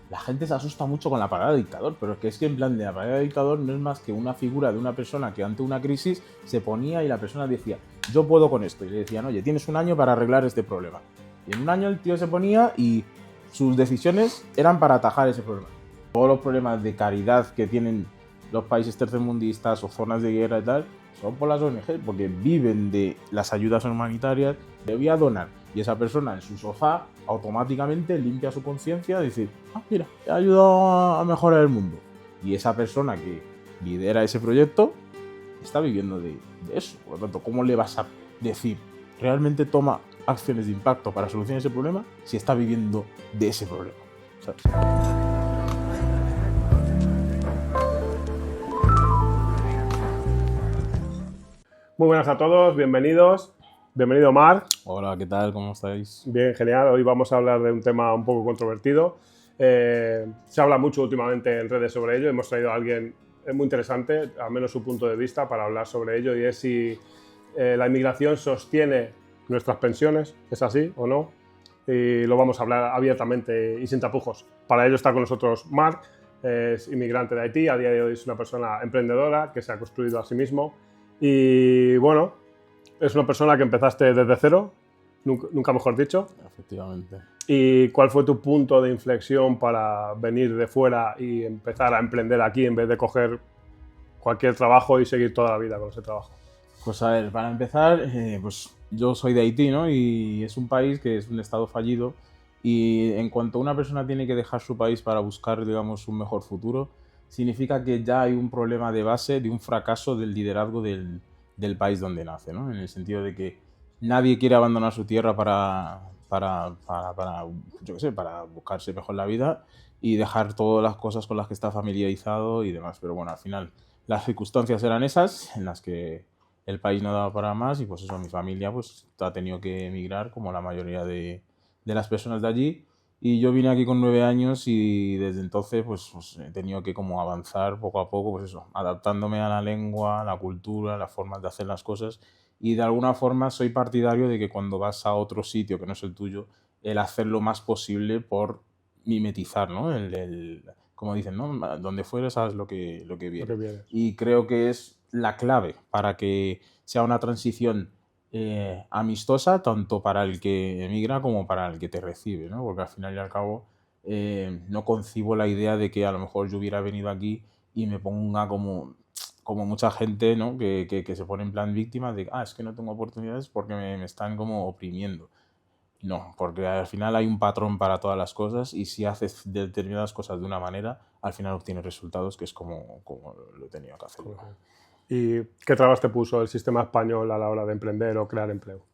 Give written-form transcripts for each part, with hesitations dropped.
la gente se asusta mucho con la palabra dictador, pero es que en plan de la palabra dictador no es más que una figura de una persona que ante una crisis se ponía y la persona decía, yo puedo con esto, y le decían, oye, tienes un año para arreglar este problema. Y en un año el tío se ponía y sus decisiones eran para atajar ese problema. Todos los problemas de caridad que tienen los países tercermundistas o zonas de guerra y tal, son por las ONG, porque viven de las ayudas humanitarias. Le voy a donar, y esa persona en su sofá automáticamente limpia su conciencia y dice, mira, he ayudado a mejorar el mundo. Y esa persona que lidera ese proyecto está viviendo de eso. Por lo tanto, ¿cómo le vas a decir realmente toma acciones de impacto para solucionar ese problema si está viviendo de ese problema? ¿Sabes? Muy buenas a todos, bienvenidos. Bienvenido, Marc. Hola, ¿qué tal? ¿Cómo estáis? Bien, genial. Hoy vamos a hablar de un tema un poco controvertido. Se habla mucho últimamente en redes sobre ello. Hemos traído a alguien muy interesante, al menos su punto de vista, para hablar sobre ello, y es si la inmigración sostiene nuestras pensiones, ¿es así o no? Y lo vamos a hablar abiertamente y sin tapujos. Para ello está con nosotros Marc, es inmigrante de Haití, a día de hoy es una persona emprendedora que se ha construido a sí mismo. Y bueno, es una persona que empezaste desde cero, nunca mejor dicho. Efectivamente. ¿Y cuál fue tu punto de inflexión para venir de fuera y empezar a emprender aquí en vez de coger cualquier trabajo y seguir toda la vida con ese trabajo? Pues a ver, para empezar, pues yo soy de Haití, ¿no? Y es un país que es un estado fallido, y en cuanto una persona tiene que dejar su país para buscar, digamos, un mejor futuro, significa que ya hay un problema de base, de un fracaso del liderazgo del país donde nace, ¿no? En el sentido de que nadie quiere abandonar su tierra yo qué sé, para buscarse mejor la vida y dejar todas las cosas con las que está familiarizado y demás. Pero bueno, al final las circunstancias eran esas en las que el país no daba para más, y pues eso, mi familia pues ha tenido que emigrar como la mayoría de las personas de allí, y yo vine aquí con 9 años y desde entonces pues he tenido que como avanzar poco a poco, pues eso, adaptándome a la lengua, a la cultura, las formas de hacer las cosas, y de alguna forma soy partidario de que cuando vas a otro sitio que no es el tuyo, el hacer lo más posible por mimetizar, ¿no? Como dicen, ¿no? Donde fueres sabes lo que viene. Y creo que es la clave para que sea una transición amistosa tanto para el que emigra como para el que te recibe, ¿no? Porque al final y al cabo no concibo la idea de que a lo mejor yo hubiera venido aquí y me ponga como mucha gente, ¿no? que se pone en plan víctima de es que no tengo oportunidades porque me están como oprimiendo. No, porque al final hay un patrón para todas las cosas, y si haces determinadas cosas de una manera, al final obtienes resultados, que es como lo he tenido que hacer. ¿Y qué trabas te puso el sistema español a la hora de emprender o crear empleo?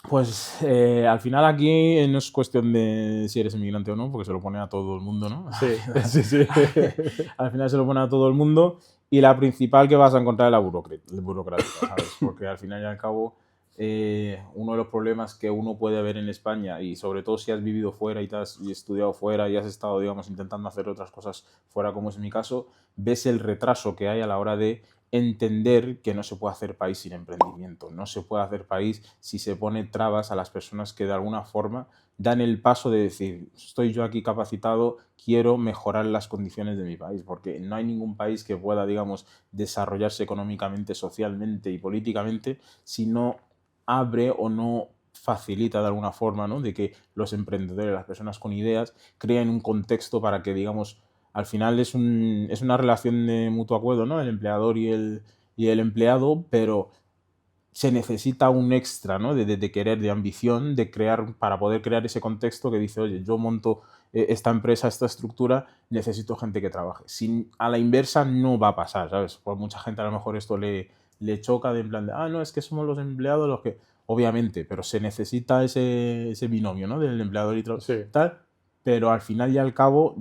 Pues al final aquí no es cuestión de si eres inmigrante o no, porque se lo pone a todo el mundo, ¿no? Sí, sí, sí. Al final se lo pone a todo el mundo, y la principal que vas a encontrar es la burocrática, ¿sabes? Porque al final y al cabo uno de los problemas que uno puede ver en España, y sobre todo si has vivido fuera y te has estudiado fuera y has estado, digamos, intentando hacer otras cosas fuera, como es mi caso, ves el retraso que hay a la hora de entender que no se puede hacer país sin emprendimiento, no se puede hacer país si se pone trabas a las personas que de alguna forma dan el paso de decir, estoy yo aquí capacitado, quiero mejorar las condiciones de mi país, porque no hay ningún país que pueda, digamos, desarrollarse económicamente, socialmente y políticamente si no abre o no facilita de alguna forma, ¿no? De que los emprendedores, las personas con ideas, creen un contexto para que, digamos, al final es una relación de mutuo acuerdo, ¿no? El empleador y el empleado, pero se necesita un extra, ¿no? De querer, de ambición, de crear, para poder crear ese contexto que dice, oye, yo monto esta empresa, esta estructura, necesito gente que trabaje. A la inversa no va a pasar, ¿sabes? Por mucha gente a lo mejor esto le choca, de en plan de, no, es que somos los empleados los que... Obviamente, pero se necesita ese binomio, ¿no? Del empleador y tal, pero al final y al cabo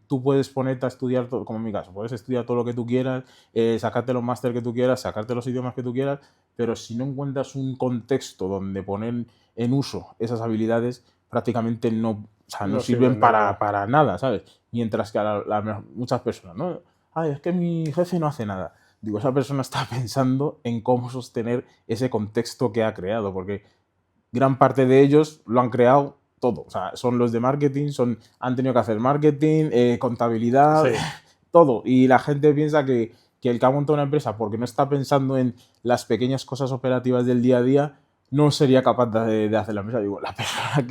tú puedes ponerte a estudiar todo, como en mi caso, puedes estudiar todo lo que tú quieras, sacarte los máster que tú quieras, sacarte los idiomas que tú quieras, pero si no encuentras un contexto donde poner en uso esas habilidades, prácticamente no sirven para nada, ¿sabes? Mientras que muchas personas, ¿no? Es que mi jefe no hace nada. Digo, esa persona está pensando en cómo sostener ese contexto que ha creado, porque gran parte de ellos lo han creado todo. O sea, son los de marketing, han tenido que hacer marketing, contabilidad, Sí. todo. Y la gente piensa que el que ha montado una empresa porque no está pensando en las pequeñas cosas operativas del día a día, no sería capaz de hacer la empresa. Digo, la persona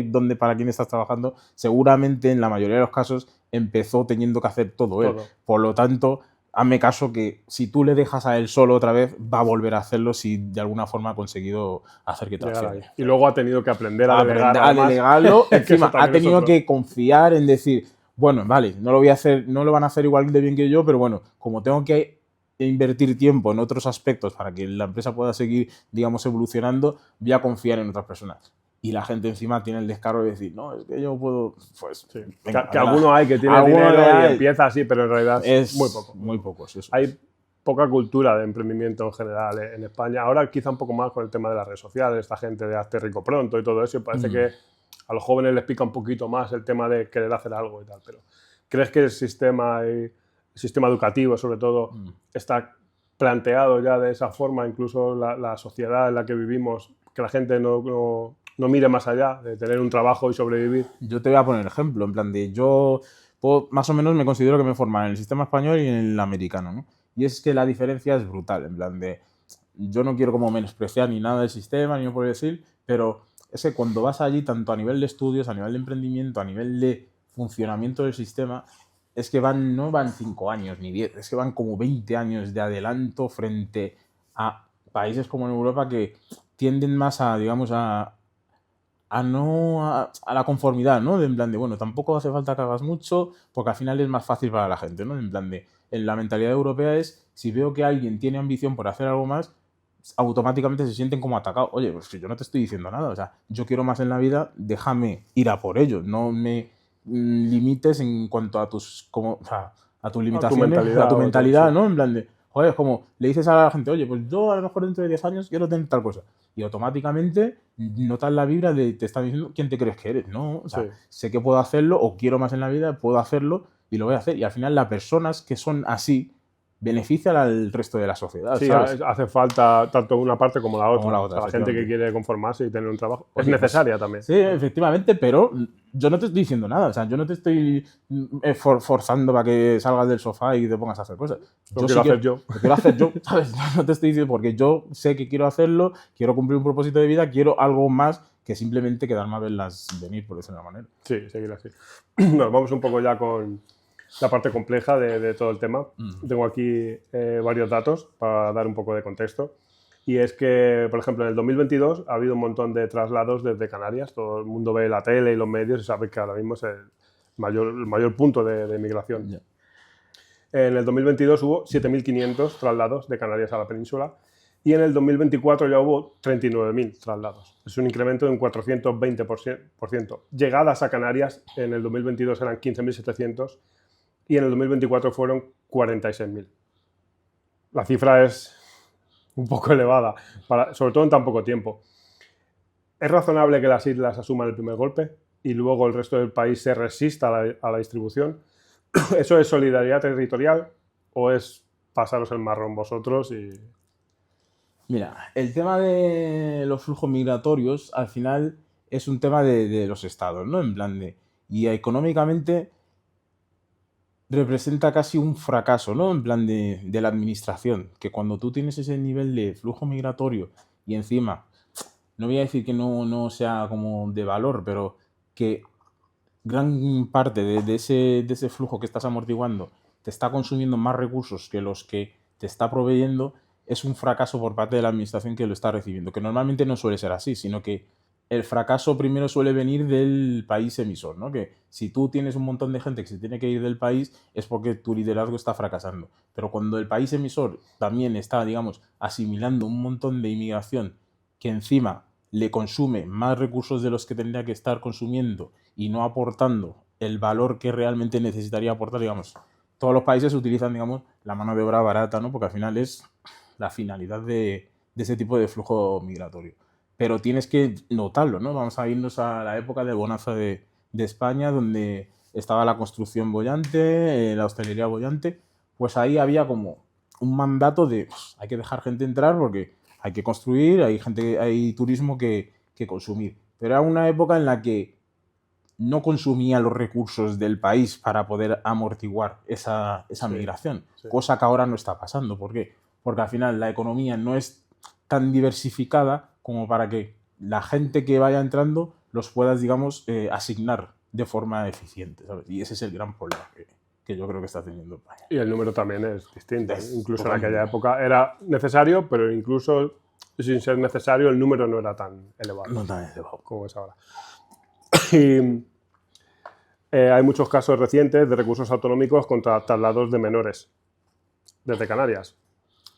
donde para quien estás trabajando, seguramente en la mayoría de los casos empezó teniendo que hacer todo él. Por lo tanto, hazme caso que si tú le dejas a él solo otra vez, va a volver a hacerlo si de alguna forma ha conseguido hacer que traccione. Y luego ha tenido que aprender a delegar. A delegarlo, encima ha tenido que confiar en decir, bueno, vale, no lo voy a hacer, no lo van a hacer igual de bien que yo, pero bueno, como tengo que invertir tiempo en otros aspectos para que la empresa pueda seguir, digamos, evolucionando, voy a confiar en otras personas. Y la gente encima tiene el descaro de decir, no, es que yo puedo, pues... Sí. Venga, que alguno hay que tiene dinero y empieza así, pero en realidad es muy poco. Muy pocos, eso. Hay poca cultura de emprendimiento en general en España. Ahora quizá un poco más con el tema de las redes sociales, esta gente de hazte rico pronto y todo eso. Y parece que a los jóvenes les pica un poquito más el tema de querer hacer algo y tal. Pero ¿crees que el sistema educativo, sobre todo, está planteado ya de esa forma? Incluso la sociedad en la que vivimos, que la gente no mire más allá de tener un trabajo y sobrevivir. Yo te voy a poner ejemplo, en plan de yo más o menos me considero que me forman en el sistema español y en el americano, ¿no? Y es que la diferencia es brutal, en plan de yo no quiero como menospreciar ni nada del sistema, ni no puedo decir, pero es que cuando vas allí, tanto a nivel de estudios, a nivel de emprendimiento, a nivel de funcionamiento del sistema, es que no van 5 años ni 10, es que van como 20 años de adelanto frente a países como en Europa que tienden más a, digamos, a la conformidad, ¿no? En plan de, bueno, tampoco hace falta que hagas mucho porque al final es más fácil para la gente, ¿no? En plan de, la mentalidad europea es, si veo que alguien tiene ambición por hacer algo más, automáticamente se sienten como atacados. Oye, pues yo no te estoy diciendo nada, o sea, yo quiero más en la vida, déjame ir a por ello, no me limites en cuanto a tus, o sea, a tus limitaciones, a tu mentalidad, ¿no? En plan de, joder, es como le dices a la gente, oye, pues yo a lo mejor dentro de 10 años quiero tener tal cosa. Y automáticamente notas la vibra de te están diciendo quién te crees que eres, ¿no? O sea, sé que puedo hacerlo o quiero más en la vida, puedo hacerlo y lo voy a hacer. Y al final las personas que son así benefician al resto de la sociedad. Sí, ¿sabes? Hace falta tanto una parte como la otra. Como la otra, o sea, la gente que quiere conformarse y tener un trabajo es Oye, necesaria pues, también. Sí, efectivamente, pero yo no te estoy diciendo nada. O sea, yo no te estoy forzando para que salgas del sofá y te pongas a hacer cosas. Lo quiero hacer yo. Lo quiero hacer yo, ¿sabes? No te estoy diciendo porque yo sé que quiero hacerlo, quiero cumplir un propósito de vida, quiero algo más que simplemente quedarme a verlas venir, por decirlo de una manera. Sí, seguir así. Nos vamos un poco ya con la parte compleja de todo el tema. Tengo aquí varios datos para dar un poco de contexto. Y es que, por ejemplo, en el 2022 ha habido un montón de traslados desde Canarias. Todo el mundo ve la tele y los medios y sabe que ahora mismo es el mayor punto de migración. Yeah. En el 2022 hubo 7.500 traslados de Canarias a la península y en el 2024 ya hubo 39.000 traslados. Es un incremento de un 420%. Llegadas a Canarias en el 2022 eran 15.700 y en el 2024 fueron 46.000. La cifra es un poco elevada, sobre todo en tan poco tiempo. ¿Es razonable que las islas asuman el primer golpe y luego el resto del país se resista a la distribución? ¿Eso es solidaridad territorial o es pasaros el marrón vosotros? Mira, el tema de los flujos migratorios al final es un tema de los estados, ¿no? En plan de... Y económicamente representa casi un fracaso, ¿no? En plan de la administración, que cuando tú tienes ese nivel de flujo migratorio y encima, no voy a decir que no sea como de valor, pero que gran parte de ese flujo que estás amortiguando te está consumiendo más recursos que los que te está proveyendo, es un fracaso por parte de la administración que lo está recibiendo, que normalmente no suele ser así, sino que el fracaso primero suele venir del país emisor, ¿no? Que si tú tienes un montón de gente que se tiene que ir del país es porque tu liderazgo está fracasando. Pero cuando el país emisor también está, digamos, asimilando un montón de inmigración que encima le consume más recursos de los que tendría que estar consumiendo y no aportando el valor que realmente necesitaría aportar, digamos, todos los países utilizan, digamos, la mano de obra barata, ¿no? Porque al final es la finalidad de ese tipo de flujo migratorio. Pero tienes que notarlo, ¿no? Vamos a irnos a la época de bonanza de España, donde estaba la construcción bollante, la hostelería bollante. Pues ahí había como un mandato de pues, hay que dejar gente entrar porque hay que construir, hay turismo que consumir. Pero era una época en la que no consumía los recursos del país para poder amortiguar esa Sí, migración, sí. cosa que ahora no está pasando. ¿Por qué? Porque al final la economía no es tan diversificada como para que la gente que vaya entrando los puedas, digamos, asignar de forma eficiente, ¿sabes? Y ese es el gran problema que yo creo que está teniendo España. Y el número también es distinto. Es Incluso en totalmente. aquella época era necesario, pero incluso sin ser necesario el número no era tan elevado No tan elevado. como es ahora. Y hay muchos casos recientes de recursos autonómicos contra traslados de menores desde Canarias.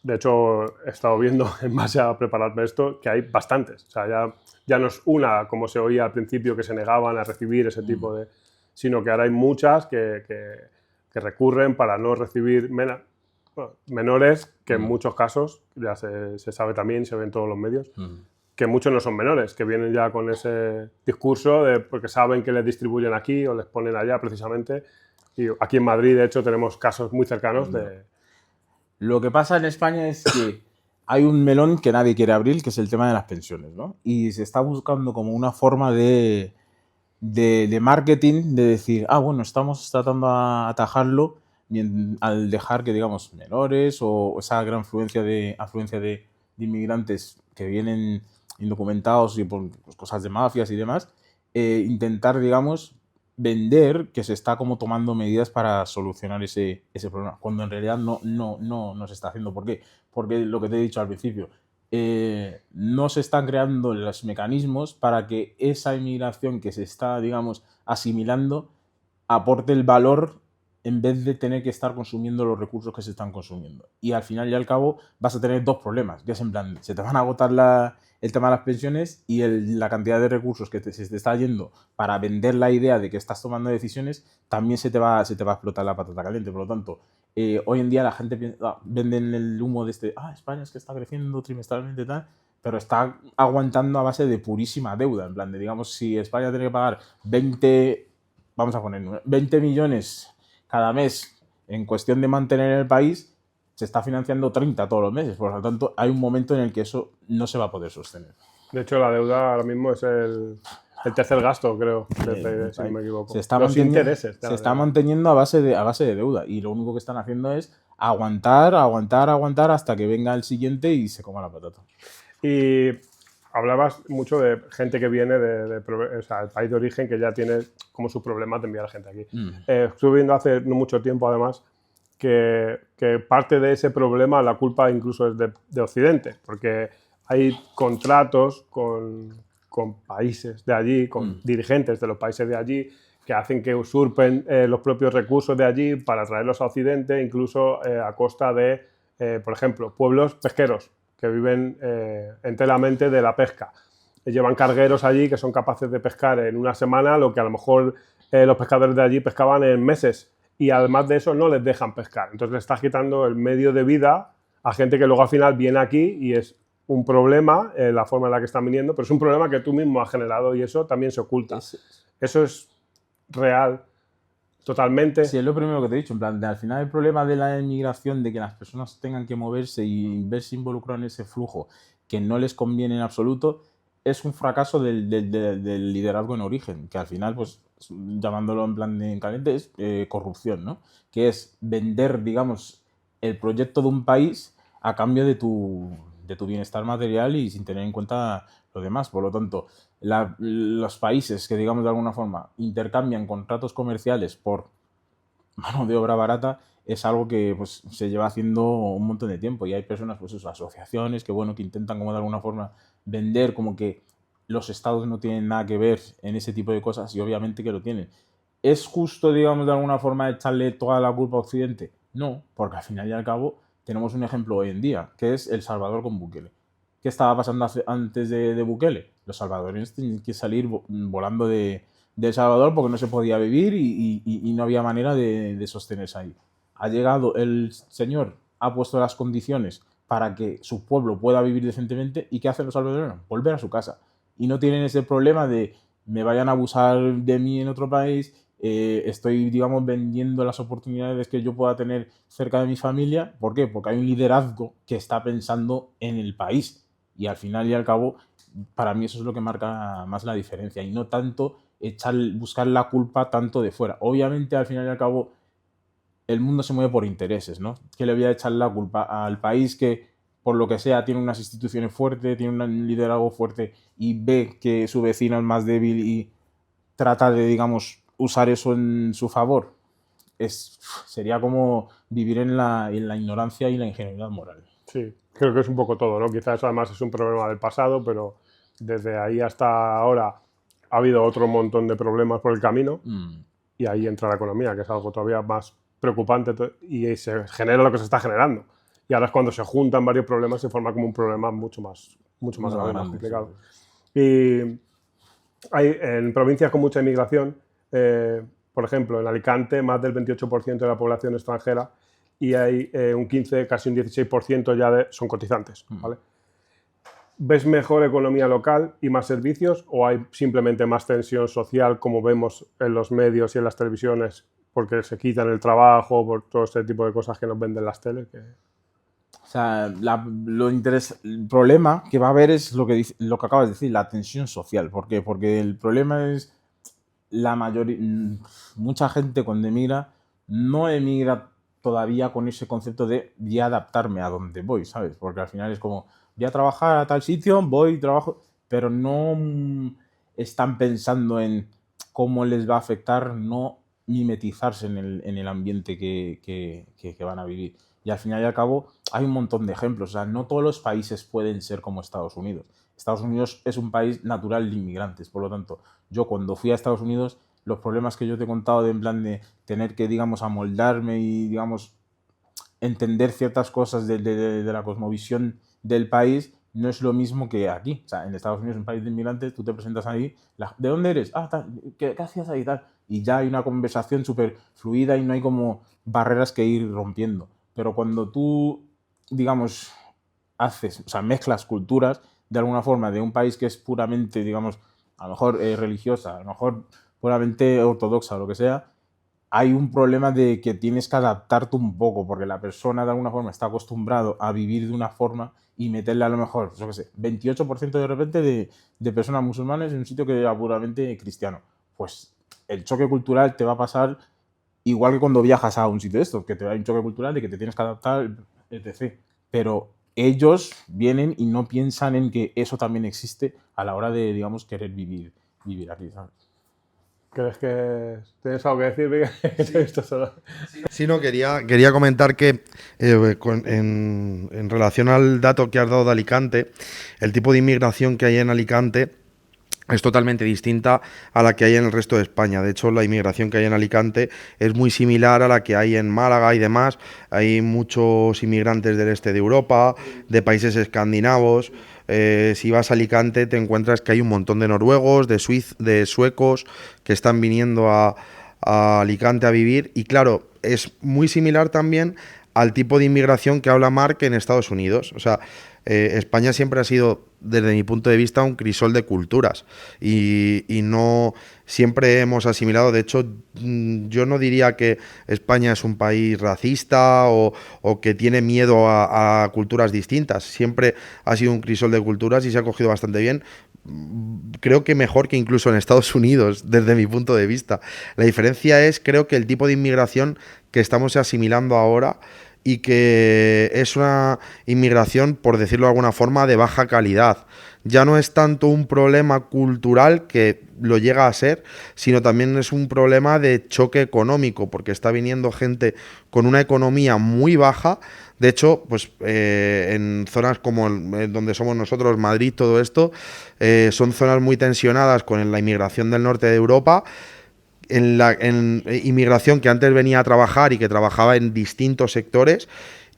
De hecho, he estado viendo, en base a prepararme esto, que hay bastantes. O sea, ya no es una, como se oía al principio, que se negaban a recibir ese tipo de... Sino que ahora hay muchas que recurren para no recibir menores, que en muchos casos, ya se sabe también, se ve en todos los medios, que muchos no son menores, que vienen ya con ese discurso de porque saben que les distribuyen aquí o les ponen allá precisamente. Y aquí en Madrid, de hecho, tenemos casos muy cercanos de... Lo que pasa en España es que hay un melón que nadie quiere abrir, que es el tema de las pensiones, ¿no? Y se está buscando como una forma de marketing, de decir, bueno, estamos tratando de atajarlo al dejar que, digamos, menores o esa gran afluencia de inmigrantes que vienen indocumentados y por cosas de mafias y demás, intentar, digamos, vender que se está como tomando medidas para solucionar ese problema, cuando en realidad no se está haciendo. ¿Por qué? Porque lo que te he dicho al principio, no se están creando los mecanismos para que esa inmigración que se está, digamos, asimilando aporte el valor en vez de tener que estar consumiendo los recursos que se están consumiendo. Y al final y al cabo vas a tener dos problemas, que es en plan, se te van a agotar el tema de las pensiones y la cantidad de recursos que se te está yendo para vender la idea de que estás tomando decisiones, también se te va a explotar la patata caliente. Por lo tanto, hoy en día la gente venden el humo de España es que está creciendo trimestralmente y tal, pero está aguantando a base de purísima deuda. En plan, de, digamos, si España tiene que pagar 20 millones cada mes en cuestión de mantener el país, se está financiando 30 todos los meses. Por lo tanto, hay un momento en el que eso no se va a poder sostener. De hecho, la deuda ahora mismo es el tercer gasto, creo, del PIB, si no me equivoco. Los intereses. Se está manteniendo a base de deuda y lo único que están haciendo es aguantar hasta que venga el siguiente y se coma la patata. Y hablabas mucho de gente que viene del país de origen que ya tiene como sus problemas de enviar a gente aquí. Estuve viendo hace no mucho tiempo, además, que parte de ese problema, la culpa incluso es de Occidente, porque hay contratos con países de allí, con dirigentes de los países de allí, que hacen que usurpen los propios recursos de allí para traerlos a Occidente, incluso a costa de, por ejemplo, pueblos pesqueros que viven enteramente de la pesca. Llevan cargueros allí que son capaces de pescar en una semana lo que a lo mejor los pescadores de allí pescaban en meses. Y además de eso no les dejan pescar. Entonces le estás quitando el medio de vida a gente que luego al final viene aquí y es un problema la forma en la que están viniendo, pero es un problema que tú mismo has generado y eso también se oculta. Eso es real totalmente. Sí, es lo primero que te he dicho. En plan, al final el problema de la inmigración, de que las personas tengan que moverse y verse involucradas en ese flujo que no les conviene en absoluto, es un fracaso del liderazgo en origen, que al final, pues, llamándolo en plan de caliente, es corrupción, ¿no? Que es vender, digamos, el proyecto de un país a cambio de tu bienestar material y sin tener en cuenta lo demás. Por lo tanto, los países que, digamos, de alguna forma intercambian contratos comerciales por mano de obra barata es algo que, pues, se lleva haciendo un montón de tiempo y hay personas, pues eso, asociaciones que, bueno, que intentan como de alguna forma vender como que los estados no tienen nada que ver en ese tipo de cosas y obviamente que lo tienen. ¿Es justo, digamos, de alguna forma echarle toda la culpa a Occidente? No, porque al final y al cabo tenemos un ejemplo hoy en día, que es El Salvador con Bukele. ¿Qué estaba pasando antes de Bukele? Los salvadoreños tenían que salir volando de El Salvador porque no se podía vivir y no había manera de sostenerse ahí. Ha llegado el señor, ha puesto las condiciones para que su pueblo pueda vivir decentemente y ¿qué hacen los salvadoreños? Volver a su casa. Y no tienen ese problema de me vayan a abusar de mí en otro país, estoy, digamos, vendiendo las oportunidades que yo pueda tener cerca de mi familia. ¿Por qué? Porque hay un liderazgo que está pensando en el país y al final y al cabo para mí eso es lo que marca más la diferencia y no tanto buscar la culpa tanto de fuera. Obviamente, al final y al cabo, el mundo se mueve por intereses, ¿no? ¿Qué le voy a echar la culpa al país que, por lo que sea, tiene unas instituciones fuertes, tiene un liderazgo fuerte y ve que su vecino es más débil y trata de, digamos, usar eso en su favor? Sería como vivir en la ignorancia y la ingenuidad moral. Sí, creo que es un poco todo, ¿no? Quizás además es un problema del pasado, pero desde ahí hasta ahora ha habido otro montón de problemas por el camino y ahí entra la economía, que es algo todavía más preocupante y se genera lo que se está generando. Y ahora es cuando se juntan varios problemas, se forma como un problema mucho más grande, más complicado. Sí. Y hay en provincias con mucha inmigración, por ejemplo, en Alicante, más del 28% de la población extranjera y hay un 15, casi un 16% ya son cotizantes, ¿vale? ¿Ves mejor economía local y más servicios o hay simplemente más tensión social como vemos en los medios y en las televisiones porque se quitan el trabajo, por todo este tipo de cosas que nos venden las teles? O sea, el problema que va a haber es lo que acabas de decir, la tensión social. ¿Por qué? Porque el problema es mucha gente cuando emigra no emigra todavía con ese concepto de voy a adaptarme a donde voy, ¿sabes? Porque al final es como voy a trabajar a tal sitio, voy, trabajo, pero no están pensando en cómo les va a afectar no mimetizarse en el ambiente que van a vivir. Y al final y al cabo hay un montón de ejemplos. O sea, no todos los países pueden ser como Estados Unidos. Estados Unidos es un país natural de inmigrantes. Por lo tanto, yo cuando fui a Estados Unidos, los problemas que yo te he contado en plan de tener que, digamos, amoldarme y, digamos, entender ciertas cosas de la cosmovisión del país, no es lo mismo que aquí. O sea, en Estados Unidos, un país de inmigrantes, tú te presentas ahí, ¿de dónde eres? ¿Qué hacías ahí? Tal. Y ya hay una conversación súper fluida y no hay como barreras que ir rompiendo. Pero cuando tú, digamos, mezclas culturas, de alguna forma, de un país que es puramente, digamos, a lo mejor religiosa, a lo mejor puramente ortodoxa o lo que sea, hay un problema de que tienes que adaptarte un poco, porque la persona de alguna forma está acostumbrado a vivir de una forma y meterle a lo mejor, yo qué sé, 28% de repente de personas musulmanes en un sitio que era puramente cristiano. Pues el choque cultural te va a pasar igual que cuando viajas a un sitio de estos, que te da un choque cultural de que te tienes que adaptar, etc. Pero ellos vienen y no piensan en que eso también existe a la hora de, digamos, querer vivir aquí, ¿sabes? ¿Crees que tienes algo que decir, Miguel? Sí, no, quería comentar que en relación al dato que has dado de Alicante, el tipo de inmigración que hay en Alicante es totalmente distinta a la que hay en el resto de España. De hecho, la inmigración que hay en Alicante es muy similar a la que hay en Málaga y demás. Hay muchos inmigrantes del este de Europa, de países escandinavos. Si vas a Alicante te encuentras que hay un montón de noruegos, de suecos que están viniendo a Alicante a vivir. Y claro, es muy similar también al tipo de inmigración que habla Marc en Estados Unidos. O sea, España siempre ha sido, desde mi punto de vista, un crisol de culturas y no siempre hemos asimilado. De hecho, yo no diría que España es un país racista o que tiene miedo a culturas distintas. Siempre ha sido un crisol de culturas y se ha cogido bastante bien. Creo que mejor que incluso en Estados Unidos, desde mi punto de vista. La diferencia es, creo que el tipo de inmigración que estamos asimilando ahora y que es una inmigración, por decirlo de alguna forma, de baja calidad. Ya no es tanto un problema cultural, que lo llega a ser, sino también es un problema de choque económico, porque está viniendo gente con una economía muy baja. De hecho, pues en zonas como donde somos nosotros, Madrid, todo esto, son zonas muy tensionadas con la inmigración del norte de Europa. En inmigración que antes venía a trabajar y que trabajaba en distintos sectores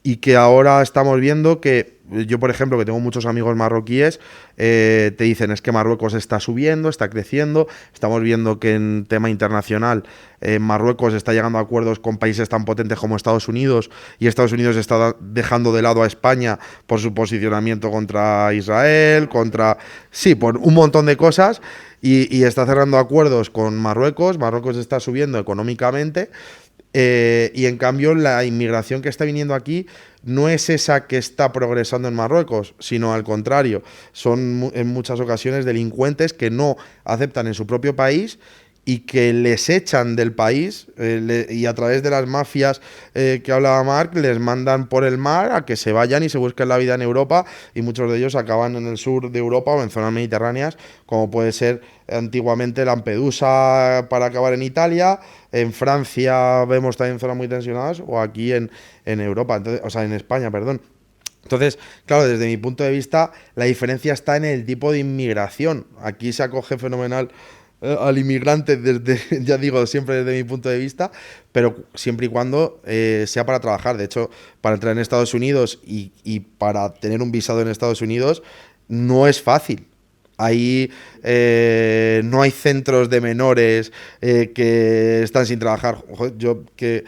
y que ahora estamos viendo que yo, por ejemplo, que tengo muchos amigos marroquíes, te dicen es que Marruecos está subiendo, está creciendo. Estamos viendo que en tema internacional Marruecos está llegando a acuerdos con países tan potentes como Estados Unidos y Estados Unidos está dejando de lado a España por su posicionamiento contra Israel, por un montón de cosas. Y está cerrando acuerdos con Marruecos. Marruecos está subiendo económicamente Y en cambio la inmigración que está viniendo aquí no es esa que está progresando en Marruecos, sino al contrario, son en muchas ocasiones delincuentes que no aceptan en su propio país y que les echan del país y a través de las mafias que hablaba Marc les mandan por el mar a que se vayan y se busquen la vida en Europa, y muchos de ellos acaban en el sur de Europa o en zonas mediterráneas, como puede ser antiguamente Lampedusa para acabar en Italia. En Francia vemos también zonas muy tensionadas, o aquí en Europa, entonces, o sea, en España, perdón. Entonces, claro, desde mi punto de vista, la diferencia está en el tipo de inmigración. Aquí se acoge fenomenal al inmigrante desde, ya digo, siempre desde mi punto de vista, pero siempre y cuando sea para trabajar. De hecho, para entrar en Estados Unidos y para tener un visado en Estados Unidos no es fácil. Ahí no hay centros de menores que están sin trabajar. Yo que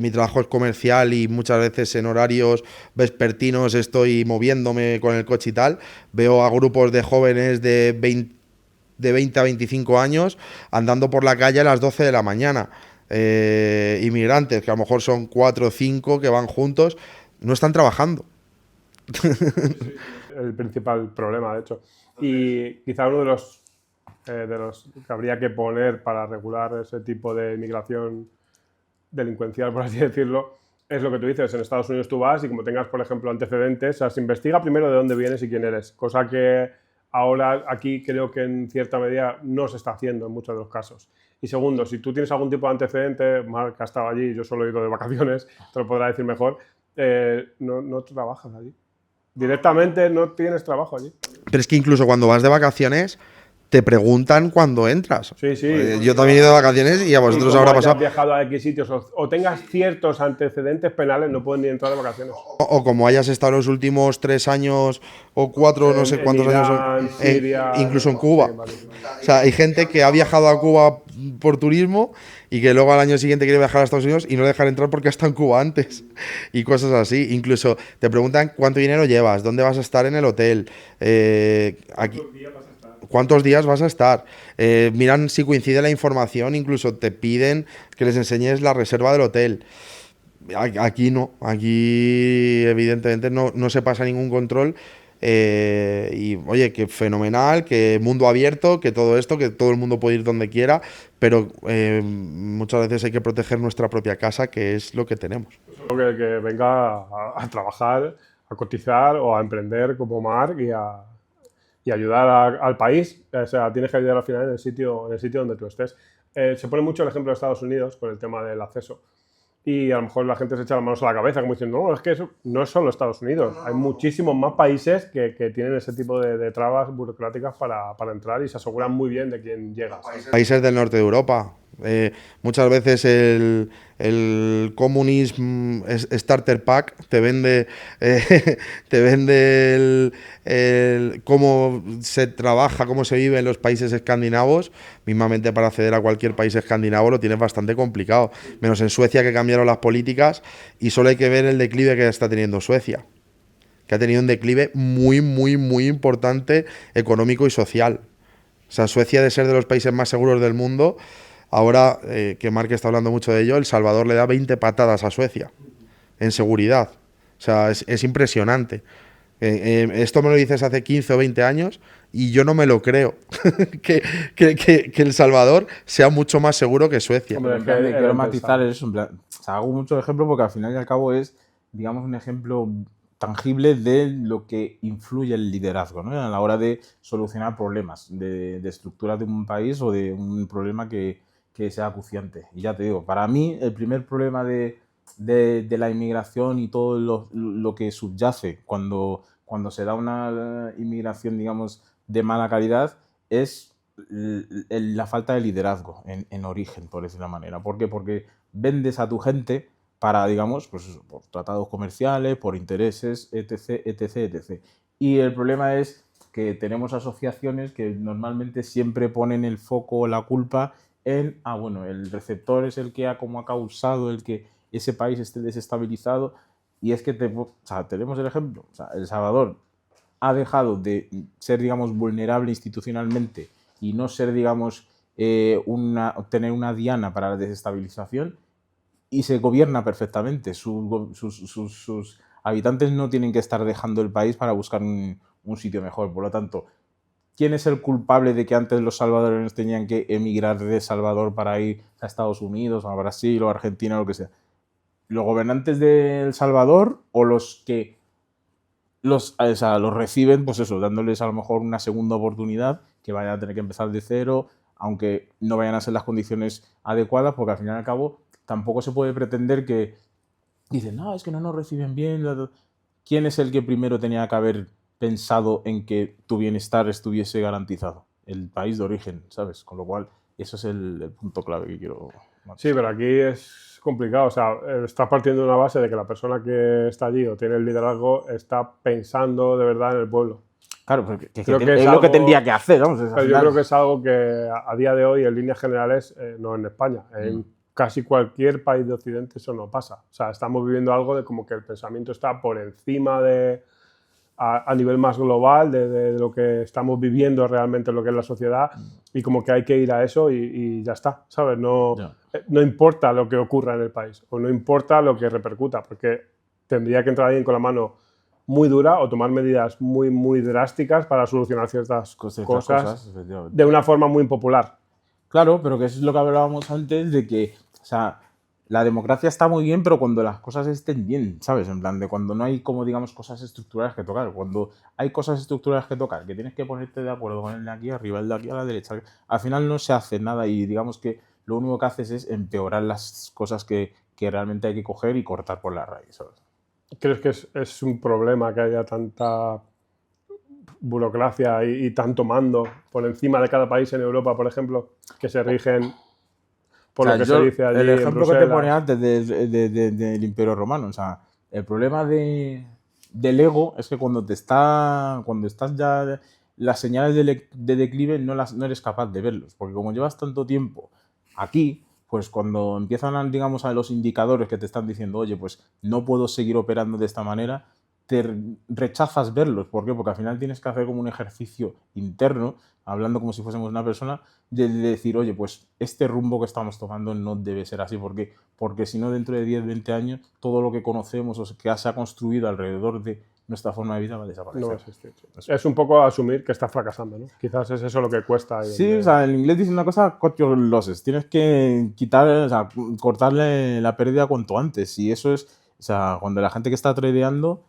mi trabajo es comercial y muchas veces en horarios vespertinos estoy moviéndome con el coche y tal, veo a grupos de jóvenes de 20 a 25 años andando por la calle a las 12 de la mañana. Inmigrantes, que a lo mejor son 4 o 5 que van juntos, no están trabajando. El principal problema, de hecho. Y quizá uno de los que habría que poner para regular ese tipo de inmigración delincuencial, por así decirlo, es lo que tú dices. En Estados Unidos tú vas y como tengas, por ejemplo, antecedentes, o sea, se investiga primero de dónde vienes y quién eres, cosa que ahora aquí creo que en cierta medida no se está haciendo en muchos de los casos. Y segundo, si tú tienes algún tipo de antecedente, Marc ha estado allí, yo solo he ido de vacaciones, te lo podrá decir mejor, no trabajas allí. Directamente no tienes trabajo allí. Pero es que incluso cuando vas de vacaciones te preguntan cuando entras. Sí, sí. Yo también he ido de vacaciones y a vosotros habrá pasado. Si hayas viajado a X sitios o tengas ciertos antecedentes penales, no puedes ni entrar de vacaciones. O como hayas estado los últimos 3 años o 4, no sé cuántos años, Siria, incluso en Cuba. Sí, vale. O sea, hay gente que ha viajado a Cuba por turismo y que luego al año siguiente quiere viajar a Estados Unidos y no dejar entrar porque ha estado en Cuba antes. Y cosas así. Incluso te preguntan cuánto dinero llevas, dónde vas a estar en el hotel, ¿cuántos días vas a estar? Miran si coincide la información, incluso te piden que les enseñes la reserva del hotel. Aquí no, aquí evidentemente no se pasa ningún control. Y oye, que fenomenal, que mundo abierto, que todo esto, que todo el mundo puede ir donde quiera, pero muchas veces hay que proteger nuestra propia casa, que es lo que tenemos. Que venga a trabajar, a cotizar o a emprender como Marc y ayudar al país. O sea, tienes que ayudar al final en el sitio donde tú estés. Se pone mucho el ejemplo de Estados Unidos con el tema del acceso. Y a lo mejor la gente se echa las manos a la cabeza como diciendo, no, es que eso no es solo Estados Unidos. Hay muchísimos más países que tienen ese tipo de trabas burocráticas para entrar y se aseguran muy bien de quién llega. Países del norte de Europa. Muchas veces el Communism Starter Pack te vende, cómo se trabaja, cómo se vive en los países escandinavos. Mismamente para acceder a cualquier país escandinavo lo tienes bastante complicado. Menos en Suecia, que cambiaron las políticas y solo hay que ver el declive que está teniendo Suecia, que ha tenido un declive muy, muy, muy importante económico y social. O sea, Suecia, de ser de los países más seguros del mundo, ahora que Marc está hablando mucho de ello, El Salvador le da 20 patadas a Suecia en seguridad. O sea, es impresionante. Esto me lo dices hace 15 o 20 años y yo no me lo creo, que El Salvador sea mucho más seguro que Suecia. Hombre, quiero matizar eso. En plan, o sea, hago mucho ejemplo porque al final y al cabo es, digamos, un ejemplo tangible de lo que influye el liderazgo, ¿no? A la hora de solucionar problemas de estructura de un país o de un problema que sea acuciante. Y ya te digo, para mí el primer problema de la inmigración y todo lo que subyace cuando se da una inmigración, digamos, de mala calidad es la falta de liderazgo en origen, por decir la manera. ¿Por qué? Porque vendes a tu gente para, digamos, pues eso, por tratados comerciales, por intereses, etc, etc, etc. Y el problema es que tenemos asociaciones que normalmente siempre ponen el foco o la culpa en, bueno, el receptor es el que ha causado el que ese país esté desestabilizado. Y es que o sea, tenemos el ejemplo. O sea, El Salvador ha dejado de ser, digamos, vulnerable institucionalmente y no ser, digamos, tener una diana para la desestabilización. y se gobierna perfectamente. Sus habitantes no tienen que estar dejando el país para buscar un sitio mejor. Por lo tanto, ¿quién es el culpable de que antes los salvadoreños tenían que emigrar de Salvador para ir a Estados Unidos, a Brasil o a Argentina o lo que sea? ¿Los gobernantes de El Salvador o los que los reciben, pues eso, dándoles a lo mejor una segunda oportunidad, que vayan a tener que empezar de cero, aunque no vayan a ser las condiciones adecuadas, porque al fin y al cabo tampoco se puede pretender que dicen, no, es que no nos reciben bien. ¿Quién es el que primero tenía que haber pensado en que tu bienestar estuviese garantizado? El país de origen, ¿sabes? Con lo cual, eso es el punto clave que quiero matizar. Sí, pero aquí es complicado. O sea, estás partiendo de una base de que la persona que está allí o tiene el liderazgo está pensando de verdad en el pueblo. Claro, porque Creo que es es lo que algo- tendría que hacer, vamos. Pero yo creo que es algo que a día de hoy, en líneas generales, no en España. En casi cualquier país de Occidente eso no pasa. O sea, estamos viviendo algo de como que el pensamiento está por encima de... A nivel más global de lo que estamos viviendo realmente en lo que es la sociedad y como que hay que ir a eso y ya está, ¿sabes? No, Ya. no importa lo que ocurra en el país o no importa lo que repercuta, porque tendría que entrar alguien con la mano muy dura o tomar medidas muy, muy drásticas para solucionar ciertas cosas efectivamente. de una forma muy impopular. Claro, pero que eso es lo que hablábamos antes de que, o sea, la democracia está muy bien, pero cuando las cosas estén bien, ¿sabes? En plan de cuando no hay, como digamos, cosas estructurales que tocar. Cuando hay cosas estructurales que tocar, que tienes que ponerte de acuerdo con el de aquí arriba, el de aquí a la derecha, al final no se hace nada y digamos que lo único que haces es empeorar las cosas que realmente hay que coger y cortar por la raíz, ¿sabes? ¿Crees que es un problema que haya tanta burocracia y tanto mando por encima de cada país en Europa, por ejemplo, que se rigen por lo que se dice allí el en ejemplo que te Bruselas? pone antes del Imperio Romano, o sea, el problema del ego es que cuando estás ya las señales de declive no eres capaz de verlos, porque como llevas tanto tiempo aquí, pues cuando empiezan, digamos, a los indicadores que te están diciendo, oye, pues no puedo seguir operando de esta manera, te rechazas verlos. ¿Por qué? Porque al final tienes que hacer como un ejercicio interno, hablando como si fuésemos una persona, de decir, oye, pues este rumbo que estamos tomando no debe ser así. ¿Por qué? Porque si no, dentro de 10, 20 años, todo lo que conocemos o que se ha construido alrededor de nuestra forma de vida va a desaparecer. No va a existir. Es un poco asumir que estás fracasando, ¿no? Quizás es eso lo que cuesta. Sí, o sea, en inglés dice una cosa, cut your losses. Tienes que quitar, o sea, cortarle la pérdida cuanto antes. Y eso es, o sea, cuando la gente que está tradeando,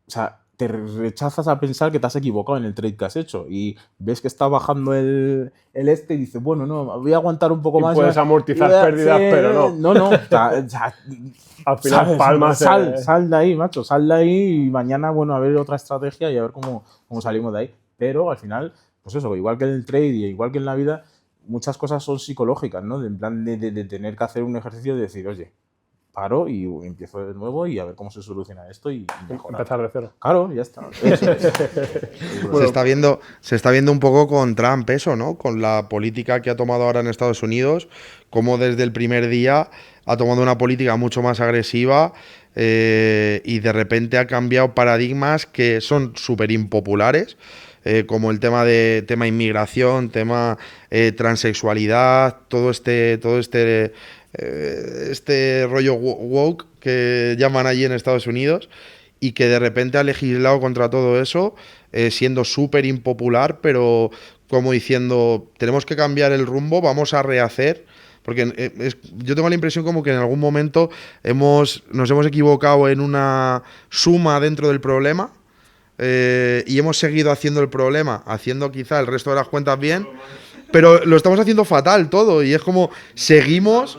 o sea, te rechazas a pensar que te has equivocado en el trade que has hecho y ves que está bajando el y dices, bueno, no, voy a aguantar un poco Y más. puedes amortizar pérdidas, pero no. No, o sea, al final, ¿sabes? palmas. Sal de ahí, macho, sal de ahí y mañana, bueno, a ver otra estrategia y a ver cómo salimos de ahí. Pero al final, pues eso, igual que en el trade y igual que en la vida, muchas cosas son psicológicas, ¿no? En plan de tener que hacer un ejercicio de decir, oye, paro y empiezo de nuevo y a ver cómo se soluciona esto y mejorar. Empezar de cero. Claro, ya está. Eso es. Se está viendo un poco con Trump eso, ¿no? Con la política que ha tomado ahora en Estados Unidos, como desde el primer día ha tomado una política mucho más agresiva y de repente ha cambiado paradigmas que son súper impopulares, como el tema inmigración, tema transexualidad, todo este rollo woke que llaman allí en Estados Unidos y que de repente ha legislado contra todo eso, siendo súper impopular, pero como diciendo, tenemos que cambiar el rumbo, vamos a rehacer, porque yo tengo la impresión como que en algún momento nos hemos equivocado en una suma dentro del problema y hemos seguido haciendo el problema, haciendo quizá el resto de las cuentas bien, pero lo estamos haciendo fatal todo y es como seguimos